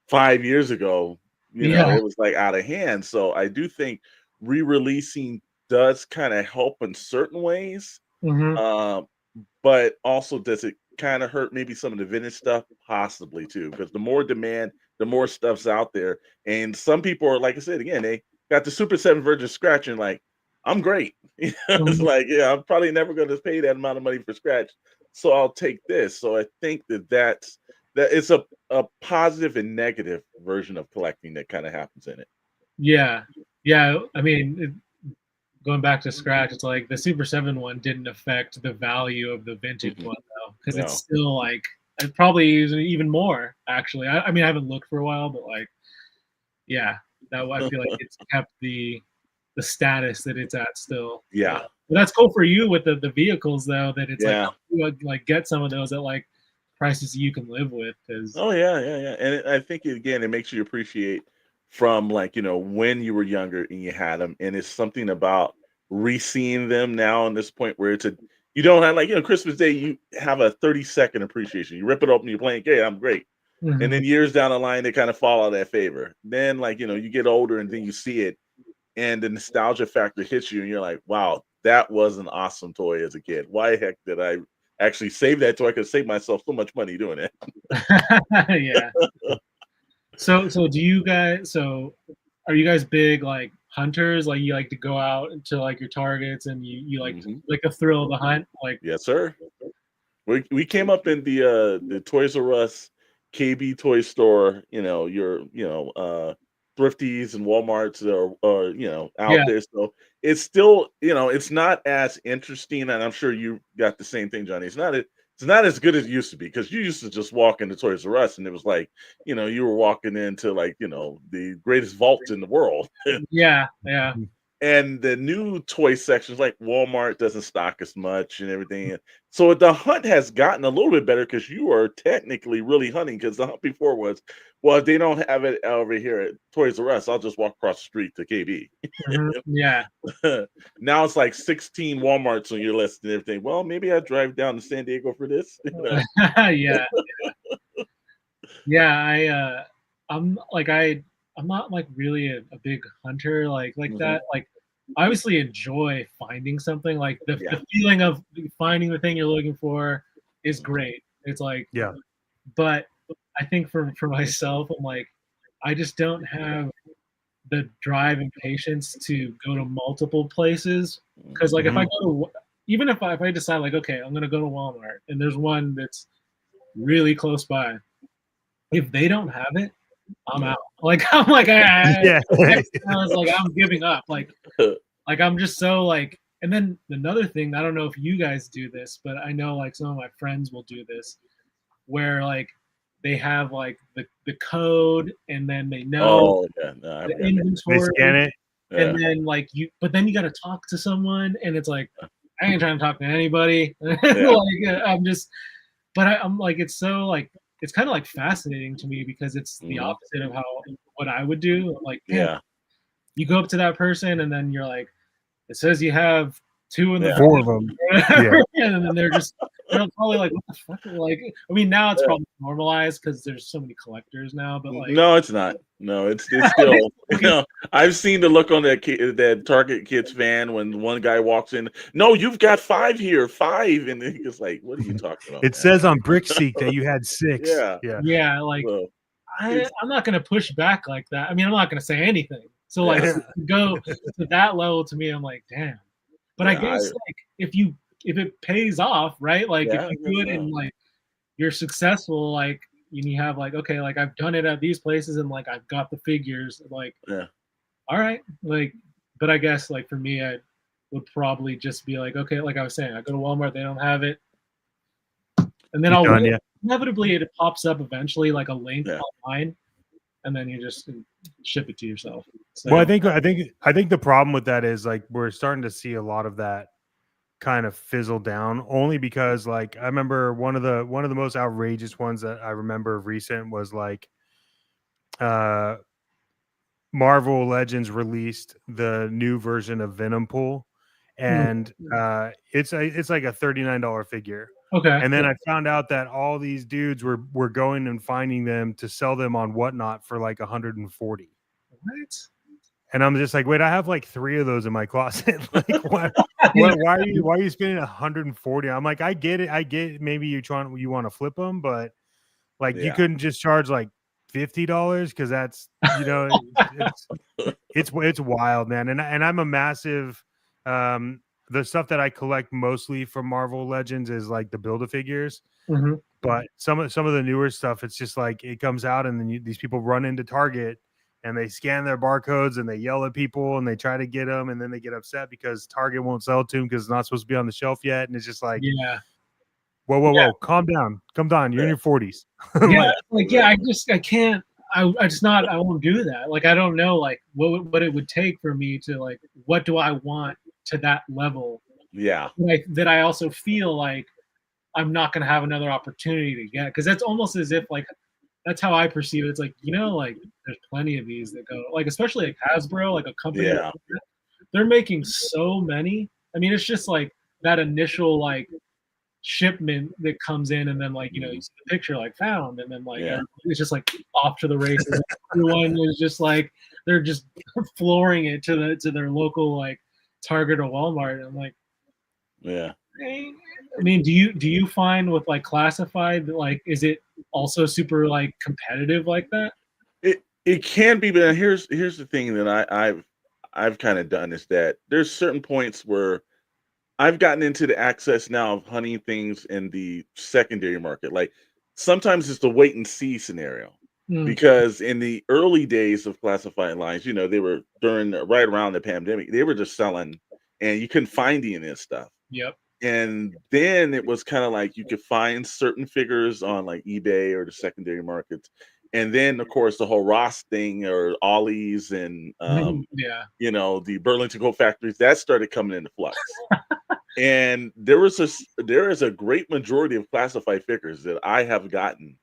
5 years ago, Yeah. it was like out of hand. So I do think re-releasing does kind of help in certain ways. Hmm. Um, but also does it kind of hurt maybe some of the vintage stuff? Possibly too, because the more demand, the more stuff's out there. And some people are, like I said, again, they got the Super 7 Virgin Scratch and like, I'm great. It's Hmm. like, yeah, I'm probably never going to pay that amount of money for Scratch. So I'll take this. So I think that it's a positive and negative version of collecting that kind of happens in it. Yeah. Yeah. I mean, going back to Scratch, it's like the Super 7 one didn't affect the value of the vintage Mhm. one though, because it's No. still like it probably is even more actually. I mean, I haven't looked for a while, but like, yeah, that I feel like it's kept the status that it's at still. Yeah. But that's cool for you with the vehicles though, that it's like Yeah. you like get some of those at like prices you can live with because Oh yeah, yeah, yeah. And I think again, it makes you appreciate from like when you were younger and you had them, and it's something about re-seeing them now in this point where you don't have like Christmas Day, you have a 30-second appreciation. You rip it open, you're playing, okay, I'm great. And then years down the line, they kind of fall out of that favor. Then like you get older and then you see it, and the nostalgia factor hits you, and you're like, wow, that was an awesome toy as a kid. Why heck did I actually save that toy? I could save myself so much money doing it. yeah. So do you guys are you guys big like hunters? Like you like to go out into like your targets and you Mhm. like the thrill of the hunt? Like Yes, sir. We came up in the Toys R Us KB toy store, Thrifties and Walmarts are yeah. out there. So it's still, it's not as interesting, and I'm sure you got the same thing, Johnny. It's not as good as it used to be because you used to just walk into Toys R Us and it was like, you were walking into like, the greatest vault in the world. Yeah. Yeah. And the new toy sections, like Walmart, doesn't stock as much and everything. So the hunt has gotten a little bit better because you are technically really hunting. Because the hunt before was, well, if they don't have it over here at Toys R Us, I'll just walk across the street to KB. Mhm. Yeah. Now it's like 16 Walmarts on your list and everything. Well, maybe I drive down to San Diego for this. Yeah. Yeah. I'm not like really a big hunter like Mhm. that. Like I obviously enjoy finding something. Like Yeah. the feeling of finding the thing you're looking for is Mhm. great. It's like, Yeah. but I think for myself, I'm like, I just don't have the drive and patience to go to multiple places. Because like if I Mhm. go to even if I decide like okay, I'm gonna go to Walmart and there's one that's really close by, if they don't have it, I'm Yeah. out. Like I'm like Yeah. I was like I'm giving up. Like I'm just so like. And then another thing, I don't know if you guys do this, but I know like some of my friends will do this where like they have like the code and then they know Oh yeah, no, I the haven't got that. They scan inventory it. and Yeah. then like you but then you got to talk to someone and it's like I ain't trying to talk to anybody. Yeah. I'm just but I'm like it's so like it's kind of like fascinating to me because it's the Mhm. opposite of how what I would do. Like, damn, Yeah. you go up to that person and then you're like, it says you have two in the Yeah. Four back of them. or Yeah. whatever, and then they're probably like, what the fuck? Like, I mean, now it's Yeah. probably normalized because there's so many collectors now, but like, No, it's not. No, it's still. I've seen the look on that Target Kids van when one guy walks in. No, you've got 5 here, 5, and then he's like, "What are you talking about, It man?" says on BrickSeek that you had 6. Yeah. Yeah. yeah, like So it's I'm not gonna push back like that. I mean, I'm not gonna say anything. So like yeah, to go to that level to me, I'm like, damn. But I yeah, guess like if it pays off, right? Like if yeah, I you guess do it so. and like you're successful, like and you have like, okay, like I've done it at these places and like I've got the figures, like Yeah, all right, like, but I guess like for me, I would probably just be like, okay, like I was saying, I go to Walmart, they don't have it, and then You're I'll done, wait. yeah. Inevitably it pops up eventually, like a link Yeah. online, and then you just ship it to yourself. So Well, I think the problem with that is like we're starting to see a lot of that kind of fizzle down only because like I remember one of the most outrageous ones that I remember of recent was like uh Marvel Legends released the new version of Venom Pool, and it's like a $39 figure. okay, And then I found out that all these dudes were going and finding them to sell them on Whatnot for like 140. what? And I'm just like, wait, I have like 3 of those in my closet. Like, what? Yeah. Why are you spending 140? I'm like, I get it. I get maybe you want to flip them, but like you Yeah. couldn't just charge like $50 because that's it's wild, man. And I'm a massive the stuff that I collect mostly from Marvel Legends is like the Build-A-Figures. Mhm. But some of the newer stuff, it's just like it comes out and then these people run into Target and they scan their barcodes and they yell at people and they try to get them and then they get upset because Target won't sell it to them because it's not supposed to be on the shelf yet. And it's just like, Yeah. whoa, calm down. You're in your 40s. Yeah, Like, yeah, I can't. I just not. I won't do that. Like, I don't know, like, what it would take for me to like. What do I want to that level? Yeah. That I also feel like I'm not gonna have another opportunity to get, because that's almost as if like that's how I perceive it. It's like, like there's plenty of these that go like, especially like Hasbro, like a company. Yeah. They're making so many. I mean, it's just like that initial like shipment that comes in, and then like you see the picture like found, and then like Yeah. it's just like off to the races. Everyone is just like they're just flooring it to their local like Target or Walmart. And I'm like, Yeah. I mean, do you find with like classified, like is it also super like competitive like that? It can be, but here's the thing that I've kind of done is that there's certain points where I've gotten into the access now of hunting things in the secondary market. Like sometimes it's the wait and see scenario. Mm, Because in the early days of classified lines, they were right around the pandemic, they were just selling and you couldn't find any of this stuff. yep. And then it was kind of like you could find certain figures on like eBay or the secondary markets. And then of course the whole Ross thing or Ollie's and Yeah. the Burlington Coat factories that started coming into flux. And there is a great majority of classified figures that I have gotten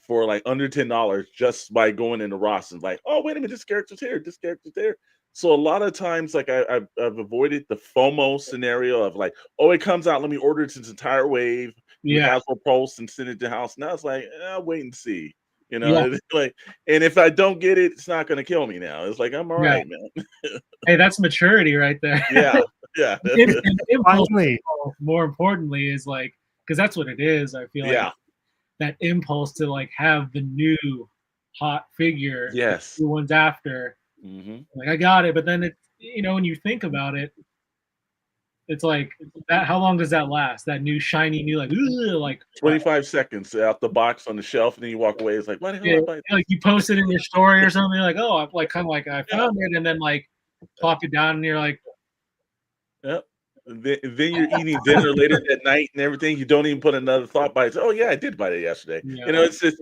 for like under $10 just by going into Ross and like, oh wait a minute, this character's here, this character's there. So a lot of times, like I've avoided the FOMO scenario of like, oh, it comes out, let me order it its entire wave, do Yeah. Hasbro Pulse and send it to the house. Now it's like, wait and see. Yeah. It's like, and if I don't get it, it's not gonna kill me now. It's like I'm all Yeah. right, man. Hey, that's maturity right there. Yeah, yeah, And impulse, finally, more importantly, is like, because that's what it is. I feel like yeah, that impulse to like have the new hot figure yes. everyone's after. Hmm. Like I got it, but then it, when you think about it, it's like that. How long does that last? That new shiny new like 25 seconds out the box on the shelf, and then you walk away. It's like, why the hell yeah, I buy this? like you post it in your story or something. Like, oh, I'm like kind of like I Yeah, found it, and then like plop it down, and you're like, yeah. Then you're eating dinner later that night and everything. You don't even put another thought by it. Oh yeah, I did buy that yesterday. It's just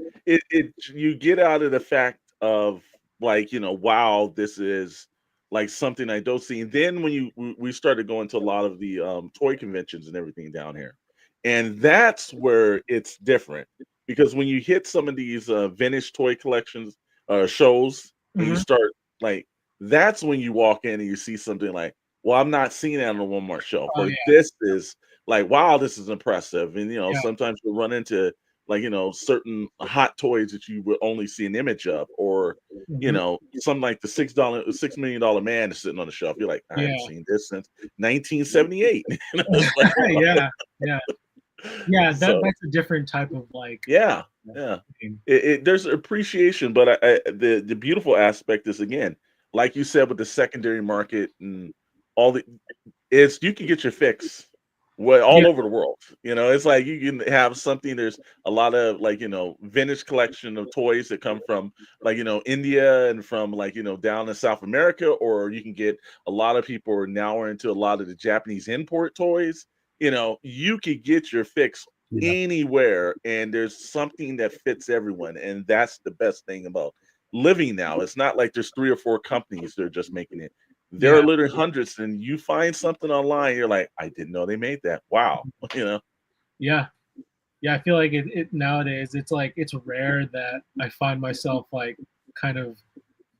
you get out of the fact of like, wow, this is like something I don't see. And then when we started going to a lot of the toy conventions and everything down here, and that's where it's different because when you hit some of these vintage toy collections shows and you mhm. start like that's when you walk in and you see something like, well, I'm not seeing that on the Walmart shelf, Oh or yeah, this is like, wow, this is impressive. And yeah, sometimes you'll run into like, certain hot toys that you would only see an image of, or mhm. something like the $6 million man is sitting on the shelf. You're like, I haven't Yeah, seen this since 1978. It's like, oh, yeah, yeah, yeah. so That's a different type of like. yeah, yeah. Thing. There's appreciation, but the beautiful aspect is again, like you said, with the secondary market and all the, is you can get your fix Well, all Yeah. over the world. It's like you can have something. There's a lot of like, vintage collection of toys that come from like, India and from like, down in South America, or you can get a lot of people are now into a lot of the Japanese import toys. You could get your fix Yeah. anywhere, and there's something that fits everyone. And that's the best thing about living now. It's not like there's 3 or 4 companies that are just making it. There are Yeah. literally hundreds, and you find something online, you're like, I didn't know they made that. Wow. Yeah. Yeah. I feel like it nowadays, it's like, it's rare that I find myself like kind of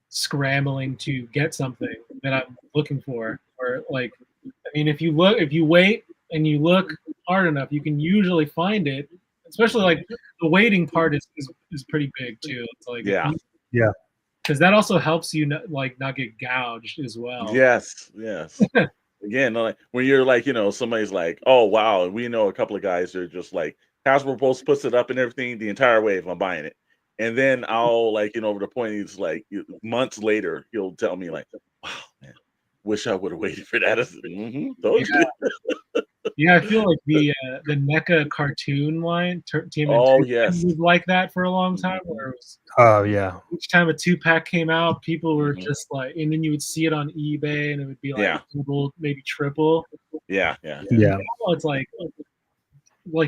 scrambling to get something that I'm looking for. Or like, I mean, if you wait and you look hard enough, you can usually find it. Especially like the waiting part is pretty big too. It's like, Yeah. Yeah. because that also helps you not get gouged as well. Yes. Yes. Again, like when you're like, somebody's like, oh wow, and we know a couple of guys that are just like Hasbro post puts it up and everything the entire way if I'm buying it. And then I'll like, over the point he's like months later, he'll tell me like, wow, man, wish I would have waited for that. Told Yeah, you. yeah. I feel like the NECA cartoon line, Oh TMNT, yes. was like that for a long time, where it was Oh yeah. each time a 2-pack came out, people were Mhm. just like, and then you would see it on eBay, and it would be like Yeah. double, maybe triple. Yeah. Yeah. Yeah. Now it's like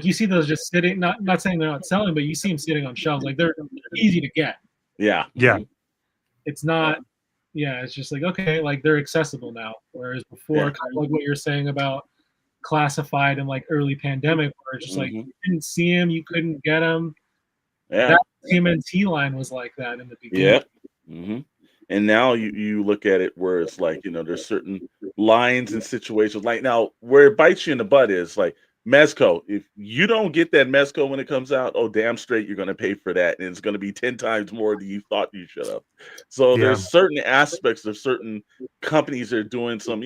you see those just sitting. Not saying they're not selling, but you see them sitting on shelves. Like they're easy to get. Yeah. Yeah. It's not. Yeah, it's just like, okay, like they're accessible now. Whereas before, Yeah. kind of like what you're saying about classified and like early pandemic, where it's just like you didn't see them, you couldn't get them. Yeah. That TMNT line was like that in the beginning. Yeah. And now you look at it where it's like, there's certain lines and situations. Like now, where it bites you in the butt is like Mezco. If you don't get that Mezco when it comes out, oh damn straight you're gonna pay for that. And it's gonna be 10 times more than you thought you should have. So Yeah. there's certain aspects of certain companies that are doing some,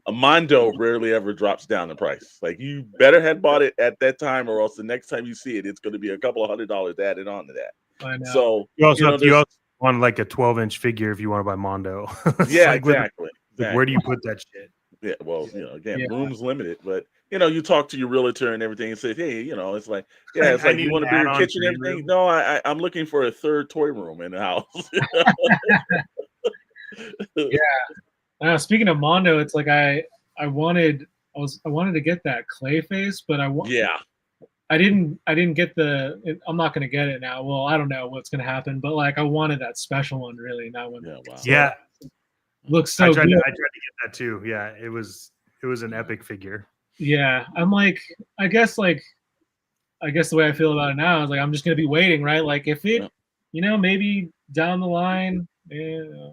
a Mondo rarely ever drops down in price. Like you better had bought it at that time, or else the next time you see it, it's gonna be a couple of $100 added on to that. I know. So You also there's want like a 12-inch figure if you want to buy Mondo. yeah, like, exactly. where do you put that shit? Yeah, well, again, Yeah. room's limited, but you talk to your realtor and everything and say, hey, it's like, yeah, it's I like need you want an a bigger add-on kitchen and green everything. room. No, I'm looking for a third toy room in the house. Yeah. Speaking of Mondo, it's like I wanted to get that Clayface, but Yeah, I didn't get I'm not gonna get it now. Well, I don't know what's gonna happen, but like I wanted that special one really, and that one yeah, wow. Yeah. looks so I tried good. to get that too. Yeah. It was an epic figure. Yeah, I'm like, I guess the way I feel about it now is like I'm just gonna be waiting, right? Like if it, maybe down the line,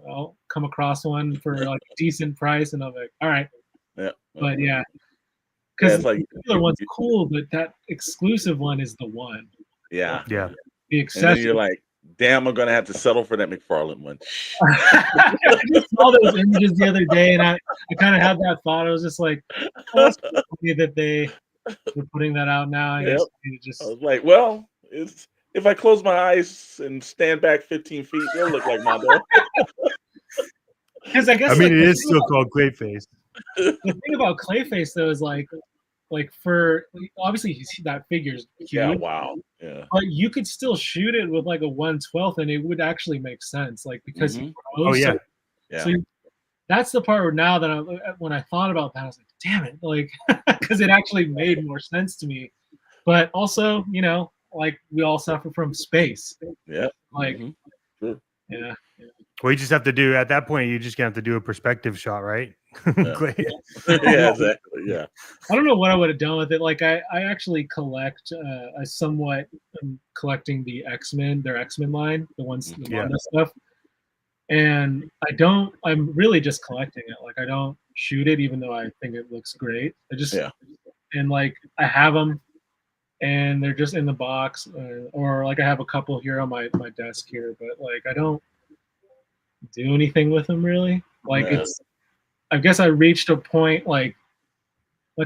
I'll come across one for like a decent price, and I'm like, all right. Yeah, But yeah, yeah, because it's like the other one's cool, but that exclusive one is the one. yeah, Yeah. The and then accessory. you're like, damn, I'm gonna have to settle for that McFarlane one. I just saw those images the other day, and I kind of had that thought. I was just like, oh, that's funny that they're putting that out now. I guess I was like, well, if I close my eyes and stand back 15 feet, it'll look like Mondo. Because I guess I mean, like, it is still called Clayface. the thing about Clayface though is like for obviously you see that figure's huge, Yeah, wow. Yeah. but you could still shoot it with like a 1/12 and it would actually make sense, like because he grows. Oh yeah. Yeah. So that's the part where now that when I thought about that, I was like, damn it, like because it actually made more sense to me. But also, like we all suffer from space. Yeah. Like, Sure. yeah. Well, you just have to do at that point. You just have to do a perspective shot, right? Yeah. Yeah, exactly. Yeah. I don't know what I would have done with it. Like I actually collect. I somewhat am collecting the X-Men, their X-Men line, the ones, the Mondo stuff. And I'm really just collecting it. Like I don't shoot it, even though I think it looks great. I just and like I have them, and they're just in the box, or like I have a couple here on my desk here, but like I don't do anything with them really. Like I guess I reached a point like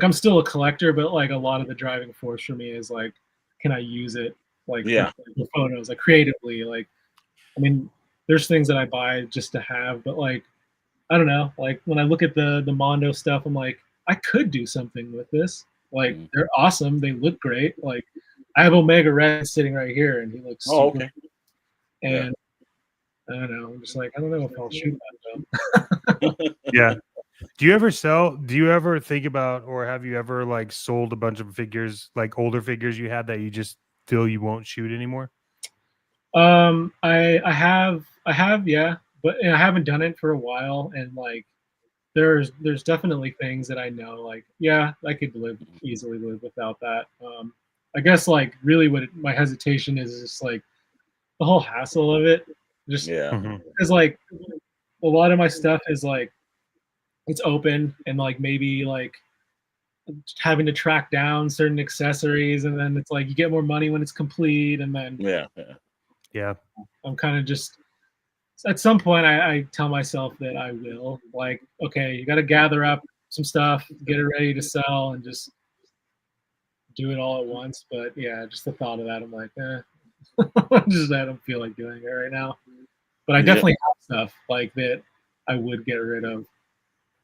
I'm still a collector, but like a lot of the driving force for me is like, can I use it like for photos, like creatively? Like, I mean, there's things that I buy just to have, but like, I don't know. Like when I look at the Mondo stuff, I'm like, I could do something with this. Like Mm. they're awesome. They look great. Like I have Omega Red sitting right here, and he looks Oh, super. okay. And I don't know. I'm just like, I don't know if I'll shoot that though. Yeah. Do you ever think about, or have you ever like sold a bunch of figures, like older figures you had that you just feel you won't shoot anymore? I have, yeah, but I haven't done it for a while, and like there's definitely things that I know, like, yeah, I could easily live without that. I guess like really my hesitation is just like the whole hassle of it, just Yeah. Mhm. because like a lot of my stuff is like it's open and like maybe like having to track down certain accessories, and then it's like you get more money when it's complete, and then Yeah. Yeah. Yeah. I'm kind of just at some point I tell myself that I will, like, okay, you got to gather up some stuff, get it ready to sell, and just do it all at once. But yeah, just the thought of that, I'm like, just I don't feel like doing it right now. But I Yep. definitely have stuff like that I would get rid of.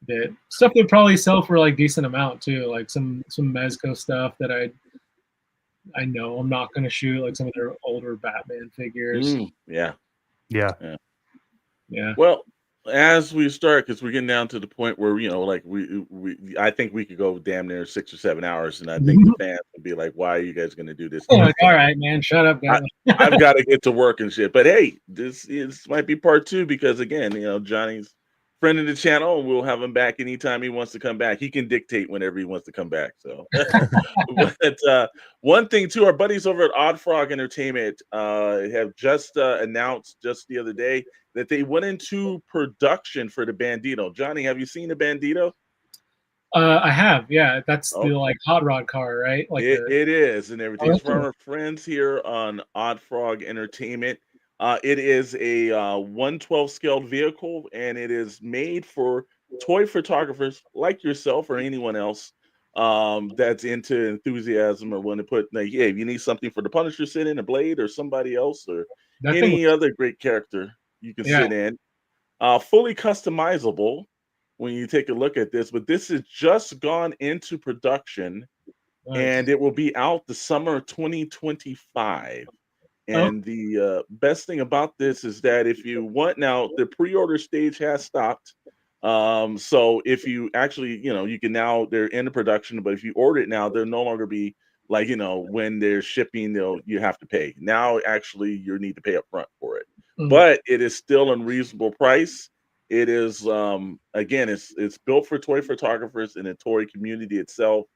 That stuff that probably sell for like decent amount too, like some Mezco stuff that I know I'm not going to shoot, like some of their older Batman figures. Yeah. Yeah. Yeah. Well, as we start, because we're getting down to the point where like I think we could go damn near 6 or 7 hours, and I think the fans would be like, "Why are you guys going to do this?" Like, all right, man, shut up, guys. I've got to get to work and shit. But hey, this might be part two because again, Johnny's friend of the channel, and we'll have him back anytime he wants to come back. He can dictate whenever he wants to come back. So, but one thing too, our buddies over at Odd Frog Entertainment have just announced just the other day that they went into production for the Bandito. Johnny, have you seen the Bandito? I have, yeah. That's the Oh, like hot rod car, right? Like it is and everything. oh, It's that's from cool. our friends here on Odd Frog Entertainment. It is a 112 scaled vehicle, and it is made for toy photographers like yourself or anyone else that's into enthusiasm or want to put, like, yeah, if you need something for the Punisher sit in, a Blade, or somebody else, or That thing any looks, other great character you can yeah, sit in. Fully customizable when you take a look at this, but this has just gone into production nice. and it will be out the summer of 2025. Oh, And the best thing about this is that if you want now, the pre-order stage has stopped. So if you actually, you can now they're in the production, but if you order it now, they'll no longer be like, when they're shipping, you have to pay. Now actually you need to pay up front for it. mm, But it is still a reasonable price. It is again, it's built for toy photographers and the toy community itself.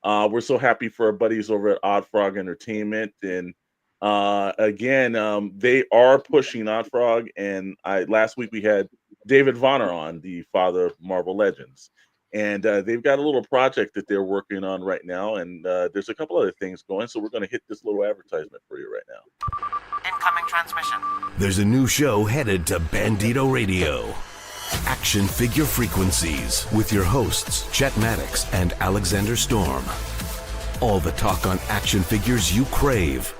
We're so happy for our buddies over at Odd Frog Entertainment, and again, they are pushing Odd Frog. And last week we had David Vonner on, the father of Marvel Legends, and they've got a little project that they're working on right now, and there's a couple other things going. So we're going to hit this little advertisement for you right now. Incoming transmission. There's a new show headed to Bandito Radio. Action Figure Frequencies with your hosts, Chet Maddox and Alexander Storm. All the talk on action figures you crave.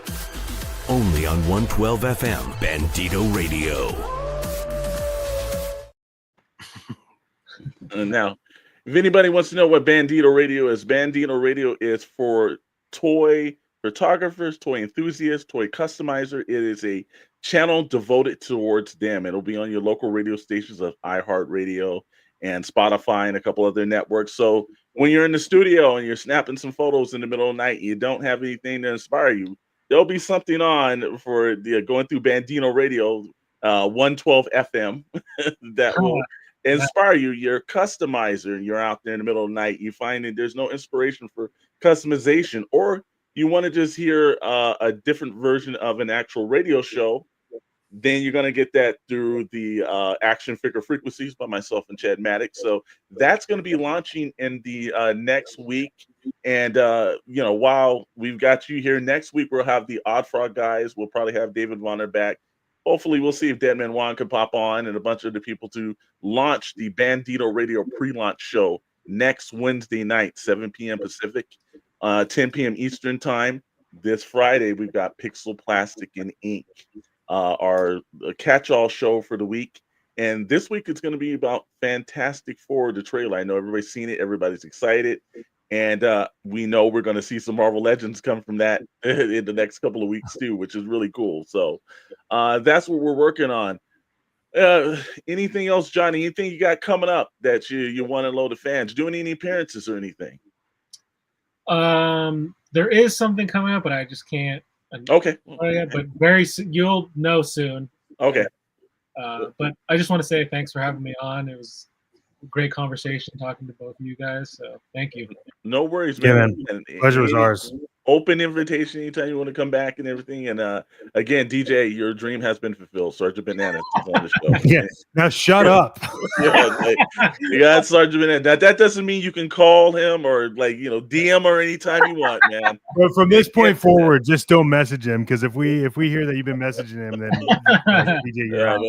Only on 112 FM Bandito Radio. And now, if anybody wants to know what Bandito Radio is for toy photographers, toy enthusiasts, toy customizer. It is a channel devoted towards them. It'll be on your local radio stations of iHeartRadio and Spotify and a couple other networks. So when you're in the studio and you're snapping some photos in the middle of the night, you don't have anything to inspire you, there'll be something on for the going through Bandito Radio, 112 FM that will inspire you. You're a customizer and you're out there in the middle of the night. You find that there's no inspiration for customization, or you want to just hear a different version of an actual radio show, then you're going to get that through the Action Figure Frequencies by myself and Chad Maddox. So that's going to be launching in the next week. And, while we've got you here next week, we'll have the Odd Frog guys. We'll probably have David Vonner back. Hopefully, we'll see if Deadman Juan can pop on and a bunch of the people to launch the Bandito Radio pre-launch show next Wednesday night, 7 p.m. Pacific, 10 p.m. Eastern time. This Friday, we've got Pixel, Plastic, and Ink, our catch-all show for the week. And this week, it's going to be about Fantastic Four, the trailer. I know everybody's seen it. Everybody's excited. And we know we're going to see some Marvel Legends come from that in the next couple of weeks too, which is really cool. So that's what we're working on. Anything else, Johnny? Anything you got coming up that you want to load the fans? Doing any appearances or anything? There is something coming up, but I just can't. Okay. But very soon, you'll know soon. Okay. But I just want to say thanks for having me on. It was a great conversation talking to both of you guys. So thank you. No worries, Yeah, man. man. Pleasure was ours. Open invitation anytime you want to come back and everything. And again, DJ, your dream has been fulfilled. Sgt Bananas is on the show. Yeah. Now shut up. Yeah, you got Sgt Bananas. That doesn't mean you can call him or DM or anytime you want, man. But from this point forward, just don't message him, because if we hear that you've been messaging him, then DJ, you're out.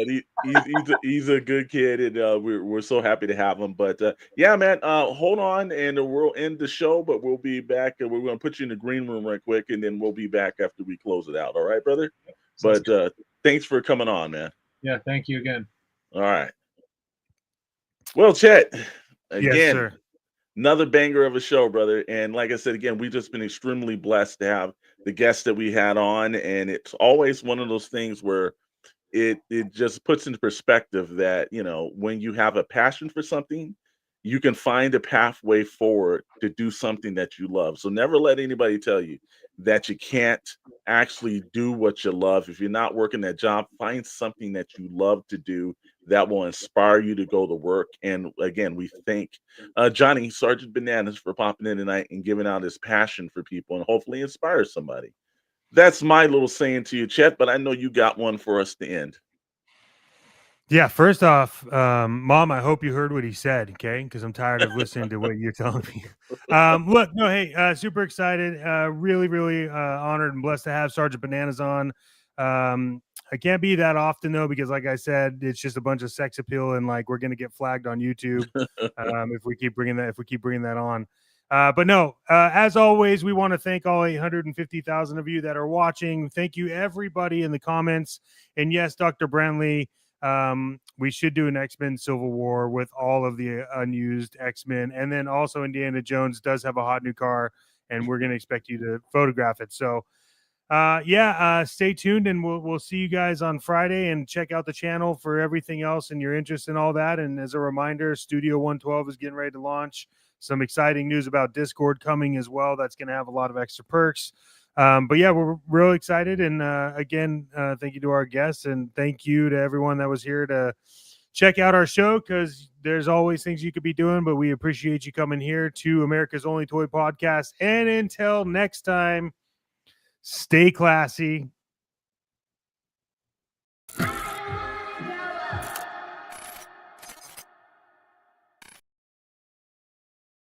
But he's a good kid, and we're so happy to have him. But yeah, man, hold on, and we'll end the show, but we'll be back, and we're going to put you in the green room right quick, and then we'll be back after we close it out. All right, brother? But thanks for coming on, man. Yeah, thank you again. All right. Well, Chet, again, Yes, sir. another banger of a show, brother. And like I said, again, we've just been extremely blessed to have the guests that we had on, and it's always one of those things where it just puts into perspective that, when you have a passion for something, you can find a pathway forward to do something that you love. So never let anybody tell you that you can't actually do what you love. If you're not working that job, find something that you love to do that will inspire you to go to work. And again, we thank Johnny, Sgt Bananas, for popping in tonight and giving out his passion for people and hopefully inspire somebody. That's my little saying to you, Chet, but I know you got one for us to end. Yeah, first off, Mom, I hope you heard what he said, okay? Because I'm tired of listening to what you're telling me. Look, no, hey, super excited. Really, really honored and blessed to have Sgt Bananas on. I can't be that often, though, because like I said, it's just a bunch of sex appeal, and like we're going to get flagged on YouTube if we keep bringing that on. But no, as always, we want to thank all 850,000 of you that are watching. Thank you, everybody in the comments. And yes, Dr. Brantley, we should do an X-Men Civil War with all of the unused X-Men. And then also Indiana Jones does have a hot new car, and we're going to expect you to photograph it. So stay tuned, and we'll see you guys on Friday, and check out the channel for everything else and your interest in all that. And as a reminder, Studio 112 is getting ready to launch. Some exciting news about Discord coming as well. That's going to have a lot of extra perks. But yeah, we're real excited. And again, thank you to our guests, and thank you to everyone that was here to check out our show, because there's always things you could be doing, but we appreciate you coming here to America's Only Toy Podcast. And until next time, stay classy,